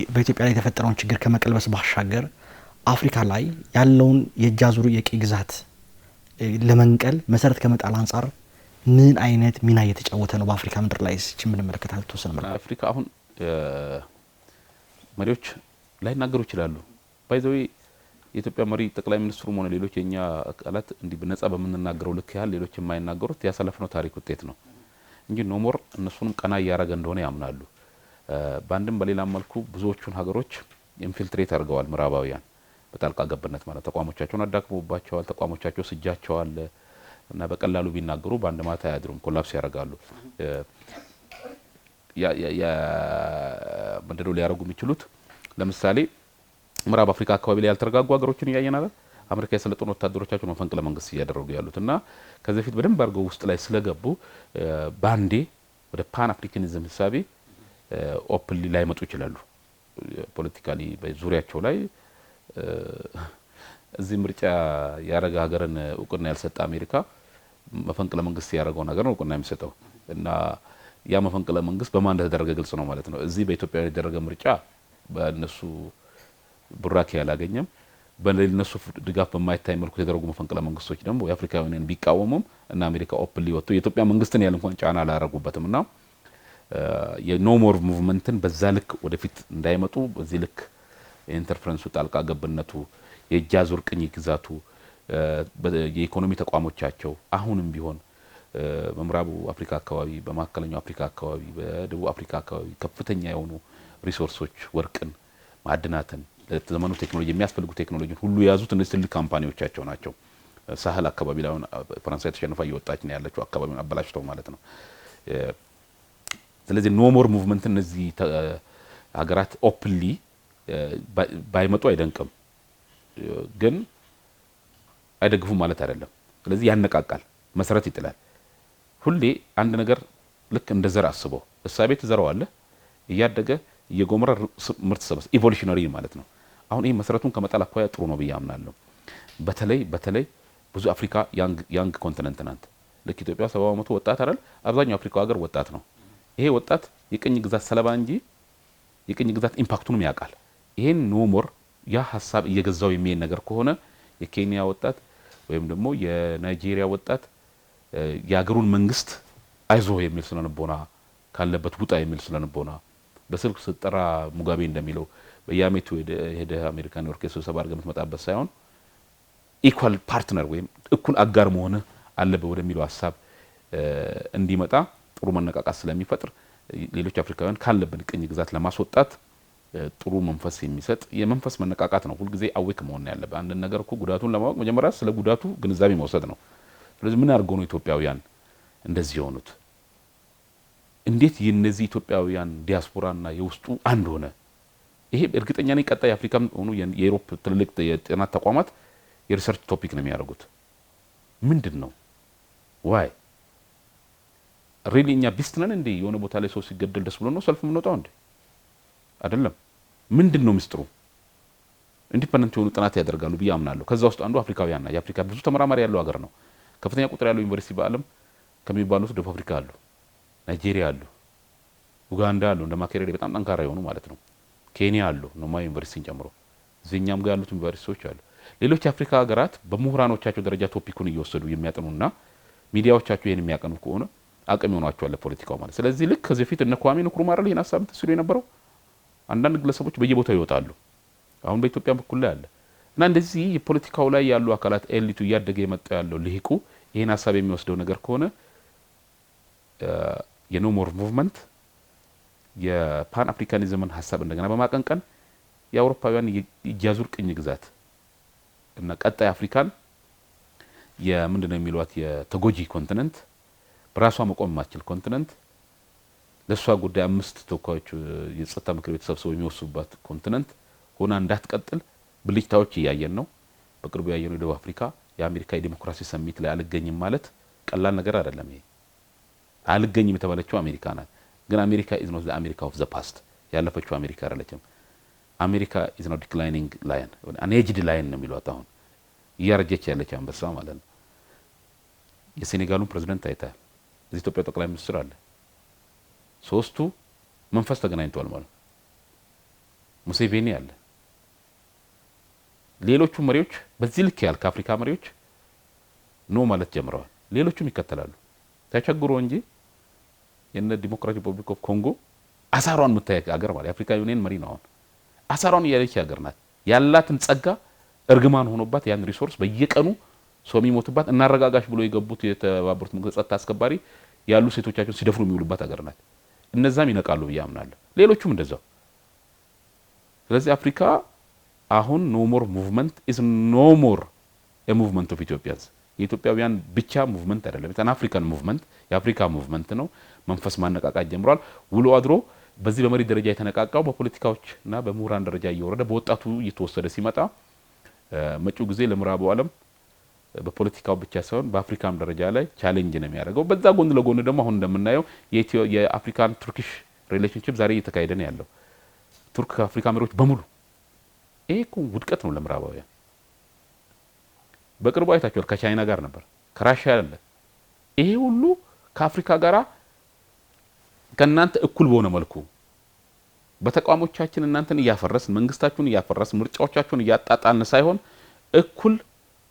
በኢትዮጵያ ላይ የተፈጠረውን ችግር ከመቀልበስ ባሻገር አፍሪካ ላይ ያለውን የጃዙር የቅኝ ግዛት ለመንቀል መሰረት ከመጣል አንፃር ምን አይነት ሚና እየተጫወተ ነው በአፍሪካ ምድር ላይ ምን መለከታል ተወሰነ ማለት አፍሪካ አሁን መሪዎች ላይናገሩ ይችላሉ። ባይዘው የኢትዮጵያ መሪ ጠቅላይ ሚኒስትሩ ሆነ ሌሎች የኛ አካላት እንዲህ በነጻ በመንናገረው ልክ ያህል ሌሎች የማይናገሩት ያሳለፈነው ታሪክ ውጤት ነው እንጂ ኖሞር እነሱንም ቀና ያያረገ እንደሆነ ያምናሉ። ባንድም በሌላም መልኩ ብዙዎቹን ሀገሮች ኢንፊልትሬት አድርገዋል ምዕራባውያን በጣልቃ ገብነት ማለት ተቋሞቻቸውን አዳክመውባቸዋል። ተቋሞቻቸው ስጃቸዋል እና በቀላሉ ቢናገሩ ባንድ ማታ ያድሩም ኮላፕስ ያደርጋሉ። ያ ምንድነው ሊያረጉ የሚችሉት? ለምሳሌ ምዕራብ አፍሪካ አካባቢ ላይ ያልተረጋጉ ሀገሮችን ያያየናል። አሜሪካ የሰለጠኑ ወታደሮቻቸው መፈንቅለ መንግስት እያደረጉ ያሉትና ከዚህ በፊት በደንብ አድርገው ውስጥ ላይ ስለገቡ ባንዴ ወደ ፓን አፍሪካኒዝም ሐሳቤ ኦፕንሊ ላይ መጡ ይችላሉ። ፖለቲካሊ በዙሪያቸው ላይ እዚህ ምርጫ ያረጋ ሀገርን እውቅና ያልሰጠ አሜሪካ መፈንቅለ መንግስት ያረጋው ነገር ነው እውቅና የሚሰጠው እና ያ መፈንቅለ መንግስት በማን እንደተደረገ ግልጽ ነው ማለት ነው። እዚህ በኢትዮጵያ የተደረገ ምርጫ በእነሱ ቡራኬ ያላገኘም በእነሱ ድጋፍ በማይታይ መልኩ የተደረጉ መፈንቅለ መንግስቶች ደግሞ የአፍሪካውያንን ቢቃወሙም እና አሜሪካ ኦፕንሊ ወጥቶ የኢትዮጵያ መንግስትን ያለ እንኳን ጫና አላረጉበትምና የኖሞር ሙቭመንትን በዛ ልክ ወደፊት እንዳይመጡ በዚህ ልክ ኢንተርፈረንሱ ጣልቃ ገብነቱ የጃዙር ቅኝ ግዛቱ የኢኮኖሚ ተቋሞቻቸው አሁንም ቢሆን በምዕራቡ አፍሪካ አካባቢ በማከለኛው አፍሪካ አካባቢ በደቡብ አፍሪካ አካባቢ ከፍተኛ የሆኑ ሪሶርሶች ወርቅን ማዕድናትን ለዘመኑ ቴክኖሎጂ የሚያስፈልጉ ቴክኖሎጂን ሁሉ የያዙት እነዚህ ትልቅ ካምፓኒዎቻቸው ናቸው። ሳህል አካባቢ ላይ ፈረንሳይ ተሸንፋ እየወጣች ነው ያለችው አካባቢውን አበላሽተው ማለት ነው። ስለዚህ ኖሞር ሙቭመንት እነዚህ ሀገራት ኦፕንሊ ባይመጡ አይደንቅም፣ ግን አይደግፉም ማለት አይደለም። ስለዚህ ያነቃቃል፣ መሰረት ይጥላል። ሁሌ አንድ ነገር ልክ እንደ ዘር አስበው እሳቤ ትዘራዋለህ እያደገ እየጎመራ ምርት ሰበስ ኢቮሉሽነሪ ማለት ነው። አሁን ይሄ መሰረቱን ከመጣል አኳያ ጥሩ ነው ብዬ አምናለሁ። በተለይ ብዙ አፍሪካ ያንግ ኮንቲኔንት ናት። ልክ ኢትዮጵያ 70% ወጣት አይደል? አብዛኛው አፍሪካ ሀገር ወጣት ነው። ይሄ ወጣት የቅኝ ግዛት ሰለባ እንጂ የቅኝ ግዛት ኢምፓክቱንም ያውቃል። ይሄን ኖሞር ያ ሐሳብ እየገዛው የሚሄድ ነገር ከሆነ የኬንያ ወጣት ወይም ደግሞ የናይጄሪያ ወጣት የሀገሩን መንግስት አይዞ የሚል ስለነበውና ካለበት ውጣ የሚል ስለነበውና በስልክ ስጠራ ሙጋቤ እንደሚለው በያሜቱ ሄደ አሜሪካ ኒውዮርክ ስብሰባ አድርገህ የምትመጣበት ሳይሆን ኢኳል ፓርትነር ወይም እኩል አጋር መሆን አለበት ወደሚለው ሐሳብ እንዲመጣ ጥሩ መነቃቃት ስለሚፈጥር ሌሎች አፍሪካውያን ካለበት ቅኝ ግዛት ለማስወጣት ጥሩ መንፈስ የሚሰጥ የመንፈስ መነቃቃት ነው። ሁሉ ጊዜ አዌክ መሆን ያለበት አንድ ነገር እኮ ጉዳቱን ለማወቅ መጀመሪያ ስለ ጉዳቱ ግንዛቤ መውሰድ ነው። ስለዚህ ምን አድርገው ነው ኢትዮጵያውያን እንደዚህ የሆኑት? እንዴት የነዚህ ኢትዮጵያውያን ዲያስፖራና የውስጡ አንድ ሆነ? ይሄ እርግጠኛ ነኝ ቀጣይ አፍሪካም ሆኑ የዩሮፕ ትልልቅ የጤና ተቋማት የሪሰርች ቶፒክ ነው የሚያደርጉት። ምንድነው ዋይ ሪሊ እኛ ቢስት ነን እንዴ? የሆነ ቦታ ላይ ሰው ሲገደል ደስ ብሎ ነው ሰልፍ የምንወጣው እንዴ? አይደለም። ምንድነው ሚስጥሩ? ኢንዲፔንደንት የሆኑ ጥናት ያደርጋሉ ብዬ አምናለሁ። ከዛ ውስጥ አንዱ አፍሪካውያንና የአፍሪካ ብዙ ተመራማሪ ያለው ሀገር ነው። ከፍተኛ ቁጥር ያለው ዩኒቨርሲቲ በዓለም ከሚባሉት ደቡብ አፍሪካ አሉ፣ ናይጄሪያ አሉ፣ ኡጋንዳ አሉ፣ እንደ ማኬሬሌ በጣም ጠንካራ የሆኑ ማለት ነው። ኬንያ አሉ፣ ኖማ ዩኒቨርሲቲን ጨምሮ እዚህኛም ጋር ያሉት ዩኒቨርሲቲዎች አሉ። ሌሎች አፍሪካ ሀገራት በምሁራኖቻቸው ደረጃ ቶፒኩን እየወሰዱ የሚያጠኑና ሚዲያዎቻቸው ይሄን የሚያቀኑ ከሆነ አቅም ይሆናቸዋል ለፖለቲካው ማለት። ስለዚህ ልክ ከዚህ በፊት እነ ኳሜ ንክሩማ አይደል ይሄን ሐሳብ ሲሉ የነበረው አንዳንድ ግለሰቦች በየቦታው ይወጣሉ። አሁን በኢትዮጵያ በኩል ላይ አለ እና እንደዚህ የፖለቲካው ላይ ያሉ አካላት ኤሊቱ ያደገ የመጣ ያለው ልሂቁ ይሄን ሐሳብ የሚወስደው ነገር ከሆነ የኖ ሞር ሙቭመንት የፓን አፍሪካኒዝምን ሐሳብ እንደገና በማቀንቀን የአውሮፓውያን የጃዙር ቅኝ ግዛት እና ቀጣይ አፍሪካን የምንድነው የሚሏት የተጎጂ ኮንቲኔንት በራሷ መቆም ማችል ኮንቲኔንት ለሷ ጉዳይ 5 ተወካዮች የጸጥታ ምክር ቤት ተሰብስበው የሚወስኑባት ኮንቲኔንት ሆና እንዳትቀጥል ብልጭታዎች ያያየን ነው። በቅርቡ ያየነው ደቡብ አፍሪካ የአሜሪካ የዲሞክራሲ ሰሚት ላይ አልገኝም ማለት ቀላል ነገር አይደለም። ይሄ አልገኝም የተባለችው አሜሪካ ናት። ግን አሜሪካ is not the America of the past ያለፈችው አሜሪካ አይደለችም። አሜሪካ is not declining lion an aged lion ነው የሚሏት አሁን እያረጀች ያለች አንበሳ ማለት ነው። የሴኔጋሉን ፕሬዝዳንት አይታል። እዚህ ኢትዮጵያ ጠቅላይ ሚኒስትር አለ። ሶስቱ መንፈስ ተገናኝተዋል ማለት ሙሴቬኒ አለ። ሌሎቹ መሪዎች በዚህ ልክ ያል ከአፍሪካ መሪዎች ኖ ማለት ጀምረዋል። ሌሎቹም ይከተላሉ። ተቸግሮ እንጂ የነ ዲሞክራቲክ ሪፐብሊክ ኦፍ ኮንጎ አሳሯን መታየቅ አገር ማለት የአፍሪካ ዩኒየን መሪ ነው። አሳሯን ያለች ሀገር ናት። ያላትን ጸጋ እርግማን ሆኖባት ያን ሪሶርስ በየቀኑ ሰው የሚሞትባት እናረጋጋሽ ብሎ የገቡት የተባበሩት መንግስታት አስከባሪ ያሉ ሴቶቻቸውን ሲደፍሩ የሚውሉባት ሀገር ናት። እነዛም ይነቃሉ ብያምናለሁ። ሌሎቹም እንደዛው። ስለዚህ አፍሪካ አሁን ኖ ሞር ሙቭመንት ኢዝ ኖ ሞር ኤ ሙቭመንት ኦፍ ኢትዮጵያንስ የኢትዮጵያውያን ብቻ ሙቭመንት አይደለም። የታን አፍሪካን ሙቭመንት የአፍሪካ ሙቭመንት ነው። መንፈስ ማነቃቃት ጀምሯል። ውሎ አድሮ በዚህ በመሪ ደረጃ የተነቃቃው በፖለቲካዎችና በምሁራን ደረጃ እየወረደ በወጣቱ እየተወሰደ ሲመጣ መጪው ጊዜ ለምዕራቡ ዓለም በፖለቲካው ብቻ ሳይሆን በአፍሪካም ደረጃ ላይ ቻሌንጅ ነው የሚያደርገው። በዛ ጎን ለጎን ደግሞ አሁን እንደምናየው የአፍሪካን ቱርኪሽ ሪሌሽንሺፕ ዛሬ እየተካሄደ ነው ያለው። ቱርክ ከአፍሪካ መሪዎች በሙሉ ይሄ እኮ ውድቀት ነው ለምዕራባውያን። በቅርቡ አይታችኋል። ከቻይና ጋር ነበር፣ ከራሺያ አለ። ይሄ ሁሉ ከአፍሪካ ጋራ ከናንተ እኩል በሆነ መልኩ በተቋሞቻችን እናንተን እያፈረስን መንግስታችሁን እያፈረስን ምርጫዎቻችሁን እያጣጣልን ሳይሆን እኩል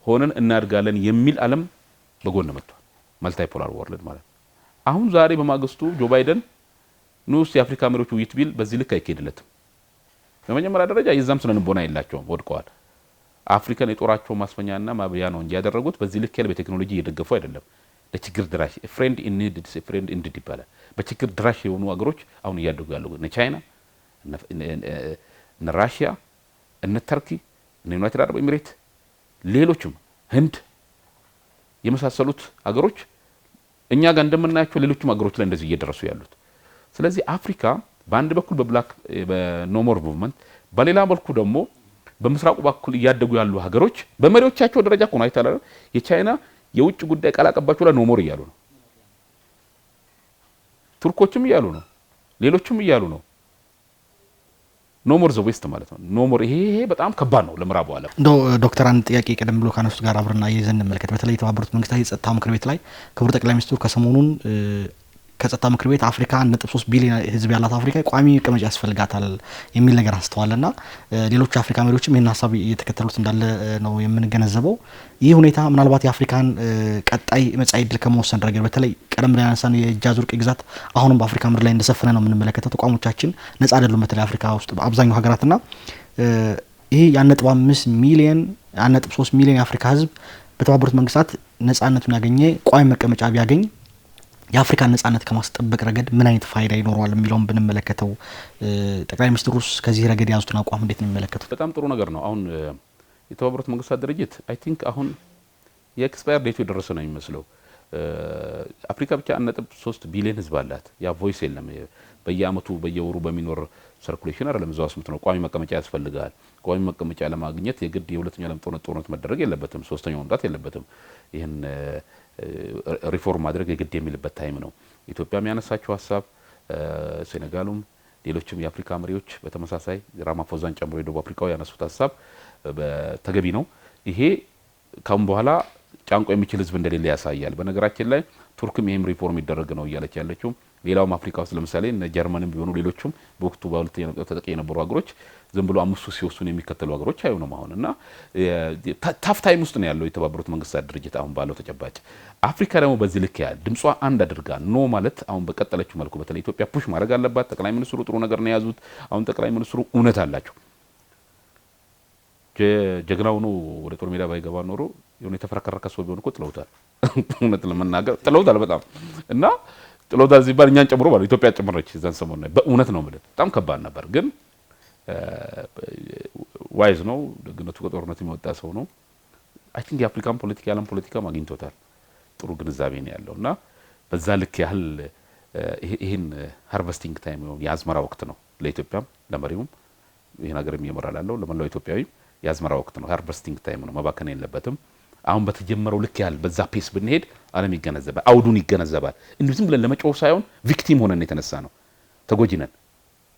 ሆነን እናድጋለን የሚል ዓለም በጎን መጥቷል። መልታይ ፖላር ወርልድ ማለት አሁን ዛሬ በማግስቱ ጆ ባይደን ንዑስ የአፍሪካ መሪዎች ውይይት ቢል በዚህ ልክ አይኬድለትም። በመጀመሪያ ደረጃ የዛም ስለንቦና የላቸውም፣ ወድቀዋል። አፍሪካን የጦራቸው ማስፈኛና ማብያ ነው እንጂ ያደረጉት በዚህ ልክ ያለ በቴክኖሎጂ እየደገፉ አይደለም። ለችግር ድራሽ ፍሬንድ ኢን ኒድ ኢዝ ፍሬንድ ኢን ኒድ ይባላል። በችግር ድራሽ የሆኑ አገሮች አሁን እያደጉ ያለው እነ ቻይና፣ እነ ራሺያ፣ እነ ተርኪ፣ እነ ዩናይትድ አረብ ኤሚሬት፣ ሌሎችም ህንድ የመሳሰሉት አገሮች እኛ ጋር እንደምናያቸው ሌሎችም አገሮች ላይ እንደዚህ እየደረሱ ያሉት። ስለዚህ አፍሪካ በአንድ በኩል በብላክ በኖ ሞር ሙቭመንት በሌላ መልኩ ደግሞ በምስራቁ በኩል እያደጉ ያሉ ሀገሮች በመሪዎቻቸው ደረጃ ኮን አይታለ የቻይና የውጭ ጉዳይ ቃል አቀባቸው ላይ ኖ ሞር እያሉ ነው። ቱርኮችም እያሉ ነው፣ ሌሎችም እያሉ ነው። ኖ ሞር ዘ ዌስት ማለት ነው። ኖ ሞር ይሄ በጣም ከባድ ነው ለምዕራቡ ዓለም። እንደው ዶክተር አንድ ጥያቄ ቀደም ብሎ ካነሱት ጋር አብረና ይዘን እንመልከት። በተለይ የተባበሩት መንግስታት የጸጥታ ምክር ቤት ላይ ክቡር ጠቅላይ ሚኒስትሩ ከሰሞኑን ከጸጥታ ምክር ቤት አፍሪካ 1.3 ቢሊዮን ህዝብ ያላት አፍሪካ ቋሚ መቀመጫ ያስፈልጋታል የሚል ነገር አስተዋልና ሌሎች አፍሪካ መሪዎችም ይሄን ሐሳብ እየተከተሉት እንዳለ ነው የምንገነዘበው። ይህ ሁኔታ ምናልባት የአፍሪካን ቀጣይ መጻኢ ዕድል ከመወሰን ረገድ በተለይ ቀደም ብለን ያነሳን የጃዙር ቅኝ ግዛት አሁንም በአፍሪካ ምድር ላይ እንደሰፈነ ነው የምንመለከተው። ተቋሞቻችን ነጻ አይደሉም። በተለይ አፍሪካ ውስጥ በአብዛኛው ሀገራትና ይሄ 1.5 ሚሊዮን 1.3 ሚሊዮን የአፍሪካ ህዝብ በተባበሩት መንግስታት ነጻነቱን ያገኘ ቋሚ መቀመጫ ቢያገኝ የአፍሪካን ነጻነት ከማስጠበቅ ረገድ ምን አይነት ፋይዳ ይኖረዋል የሚለውን ብንመለከተው ጠቅላይ ሚኒስትሩስ ከዚህ ረገድ ያዙትን አቋም እንዴት ነው የሚመለከቱት? በጣም ጥሩ ነገር ነው። አሁን የተባበሩት መንግስታት ድርጅት አይ ቲንክ አሁን የኤክስፓየር ዴቱ የደረሰ ነው የሚመስለው። አፍሪካ ብቻ 1.3 ቢሊዮን ህዝብ አላት። ያ ቮይስ የለም። በየአመቱ በየወሩ በሚኖር ሰርኩሌሽን አይደለም እዛው ስምት ነው። ቋሚ መቀመጫ ያስፈልጋል። ቋሚ መቀመጫ ለማግኘት የግድ የሁለተኛው ዓለም ጦርነት መደረግ የለበትም። ሶስተኛው መምጣት የለበትም። ይሄን ሪፎርም ማድረግ የግድ የሚልበት ታይም ነው። ኢትዮጵያ የሚያነሳቸው ሀሳብ ሴኔጋሉም ሌሎችም የአፍሪካ መሪዎች በተመሳሳይ ራማፎዛን ጨምሮ የደቡብ አፍሪካው ያነሱት ሀሳብ ተገቢ ነው። ይሄ ካሁን በኋላ ጫንቆ የሚችል ህዝብ እንደሌለ ያሳያል። በነገራችን ላይ ቱርክም ይሄም ሪፎርም ይደረግ ነው እያለች ያለችው። ሌላውም አፍሪካ ውስጥ ለምሳሌ እነ ጀርመንም ቢሆኑ ሌሎችም በወቅቱ በሁለተኛው ተጠቂ የነበሩ ሀገሮች ዝም ብሎ አምስቱ ሲወስኑ የሚከተሉ ሀገሮች አይሆኑም። አሁንና ታፍ ታይም ውስጥ ነው ያለው የተባበሩት መንግስታት ድርጅት አሁን ባለው ተጨባጭ። አፍሪካ ደግሞ በዚህ ልክ ያለ ድምጿ አንድ አድርጋ ኖ ማለት አሁን በቀጠለችው መልኩ በተለይ ኢትዮጵያ ፑሽ ማድረግ አለባት። ጠቅላይ ሚኒስትሩ ጥሩ ነገር ነው ያዙት። አሁን ጠቅላይ ሚኒስትሩ እውነት አላቸው። ጀግናው ነው ወደ ጦር ሜዳ ባይገባ ኖሮ የሆነ የተፈረከረከ ሰው ቢሆን እኮ ጥለውታል እውነት ለመናገር ጥለውታል በጣም እና ጥለውታል ሲባል እኛን ጨምሮ ማለት ኢትዮጵያ ጨምረች እዛን ሰሞን ነው በእውነት ነው ማለት በጣም ከባድ ነበር ግን ዋይዝ ነው ደግነቱ ከጦርነት የሚወጣ ሰው ነው አይ ቲንክ የአፍሪካን ፖለቲካ ያለም ፖለቲካ ማግኝቶታል ጥሩ ግንዛቤ ነው ያለውና በዛ ልክ ያህል ይሄን ሃርቨስቲንግ ታይም ነው የአዝመራ ወቅት ነው ለኢትዮጵያም ለመሪውም ይሄን ሀገር የሚመራላለው ለመላው ኢትዮጵያዊ የአዝመራ ወቅት ነው ሃርቨስቲንግ ታይም ነው መባከን የለበትም አሁን በተጀመረው ልክ ያህል በዛ ፔስ ብንሄድ ዓለም ይገነዘባል አውዱን ይገነዘባል እንዴ ዝም ብለን ለመጫው ሳይሆን ቪክቲም ሆነን የተነሳ ነው ተጎጂነን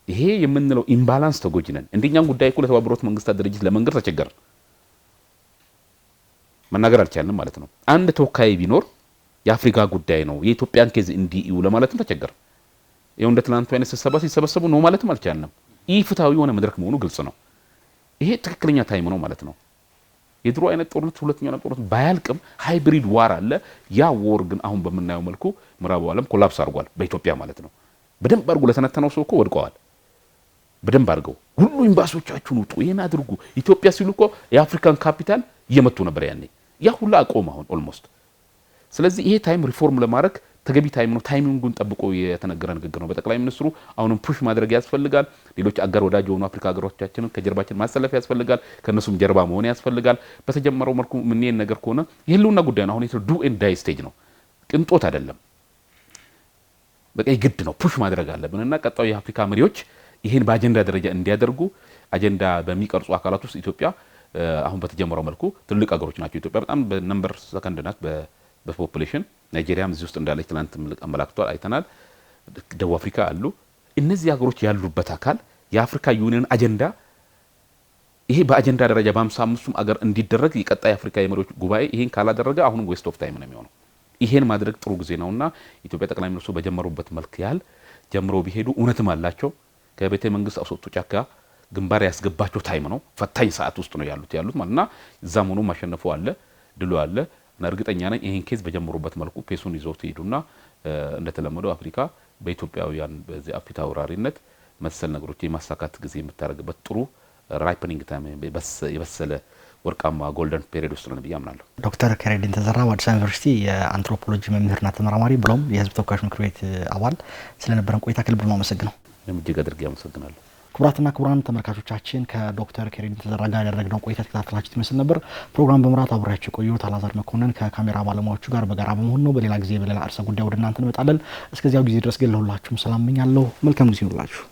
ይሄ የምንለው ኢምባላንስ ተጎጂነን እንደኛም ጉዳይ እኮ ለተባበሩት መንግስታት ድርጅት ለመንገር ተቸገረ መናገር አልቻልንም ማለት ነው አንድ ተወካይ ቢኖር የአፍሪካ ጉዳይ ነው የኢትዮጵያን ኬዝ እንዲዩ ለማለትም ተቸገረ ይሄው እንደ ትላንቱ አይነት ሲሰበሰቡ ነው ማለትም አልቻልንም ኢፍታዊ የሆነ መድረክ መሆኑ ግልጽ ነው ይሄ ትክክለኛ ታይም ነው ማለት ነው የድሮ አይነት ጦርነት ሁለተኛው ጦርነት ባያልቅም ሃይብሪድ ዋር አለ ያ ወር ግን አሁን በመናየው መልኩ ምዕራቡ ዓለም ኮላፕስ አድርጓል በኢትዮጵያ ማለት ነው በደንብ አድርጎ ለተነተነው ሰው እኮ ወድቀዋል በደንብ አድርገው ሁሉ ኤምባሲዎቻችሁን ውጡ ይሄን አድርጉ ኢትዮጵያ ሲሉ እኮ የአፍሪካን ካፒታል እየመቱ ነበር ያኔ ያ ሁሉ አቆም አሁን ኦልሞስት ስለዚህ ይሄ ታይም ሪፎርም ለማድረግ ተገቢ ታይም ነው ታይሚንጉን ጠብቆ የተነገረ ንግግር ነው በጠቅላይ ሚኒስትሩ አሁንም ፑሽ ማድረግ ያስፈልጋል ሌሎች አጋር ወዳጅ የሆኑ አፍሪካ ሀገሮቻችንን ከጀርባችን ማሰለፍ ያስፈልጋል ከነሱም ጀርባ መሆን ያስፈልጋል በተጀመረው መልኩ ምን ይሄን ነገር ከሆነ የህልውና ጉዳይ ነው አሁን የት ዱ ኤንድ ዳይ ስቴጅ ነው ቅንጦት አይደለም በቃ ግድ ነው ፑሽ ማድረግ አለብንና ቀጣው የአፍሪካ መሪዎች ይሄን በአጀንዳ ደረጃ እንዲያደርጉ አጀንዳ በሚቀርጹ አካላት ውስጥ ኢትዮጵያ አሁን በተጀመረው መልኩ ትልቅ ሀገሮች ናቸው ኢትዮጵያ በጣም በነምበር ሰከንድ ናት በፖፑሌሽን ናይጄሪያም እዚህ ውስጥ እንዳለች ትላንት አመላክቷል አይተናል ደቡብ አፍሪካ አሉ እነዚህ ሀገሮች ያሉበት አካል የአፍሪካ ዩኒየን አጀንዳ ይሄ በአጀንዳ ደረጃ በ55ቱም ሀገር እንዲደረግ የቀጣይ አፍሪካ የመሪዎች ጉባኤ ይሄን ካላደረገ አሁንም ዌስት ኦፍ ታይም ነው የሚሆነው ይሄን ማድረግ ጥሩ ጊዜ ነውና ኢትዮጵያ ጠቅላይ ሚኒስትሩ በጀመሩበት መልክ ያህል ጀምረው ቢሄዱ እውነትም አላቸው ከቤተ መንግስት አውጥቶ ጫካ ግንባር ያስገባቸው ታይም ነው ፈታኝ ሰዓት ውስጥ ነው ያሉት ማለትና እዛም ሆኖ ማሸነፉ አለ ድሉ አለ እና እርግጠኛ ነኝ ይሄን ኬዝ በጀመሩበት መልኩ ፔሱን ይዘውት ይሄዱና እንደተለመደው አፍሪካ በኢትዮጵያውያን በዚህ አፍሪካ አውራሪነት መሰል ነገሮች የማሳካት ጊዜ የምታረግበት ጥሩ ራይፐኒንግ ታይም የበሰለ ወርቃማ ጎልደን ፔሪድ ውስጥ ነው ብያምናለሁ ዶክተር ከሬዲን ተዘራ በአዲስ አበባ ዩኒቨርሲቲ የአንትሮፖሎጂ መምህርና ተመራማሪ ብሎም የህዝብ ተወካዮች ምክር ቤት አባል ስለነበረን ቆይታ ከልብ ነው አመሰግናለሁ እጅግ አድርጌ አመሰግናለሁ ክቡራትና ክቡራን ተመልካቾቻችን ከዶክተር ከሬዲን ተዘራ ጋር ያደረግነው ቆይታ ተከታተላችሁት ይመስል ነበር ፕሮግራም በመምራት አብራችሁ ቆዩት አላዛር መኮንን ከካሜራ ባለሙያዎቹ ጋር በጋራ በመሆን ነው በሌላ ጊዜ በሌላ አርሰ ጉዳይ ወደ እናንተ እንመጣለን እስከዚያው ጊዜ ድረስ ግን ለሁላችሁም ሰላም እመኛለሁ መልካም ጊዜ ይሁንላችሁ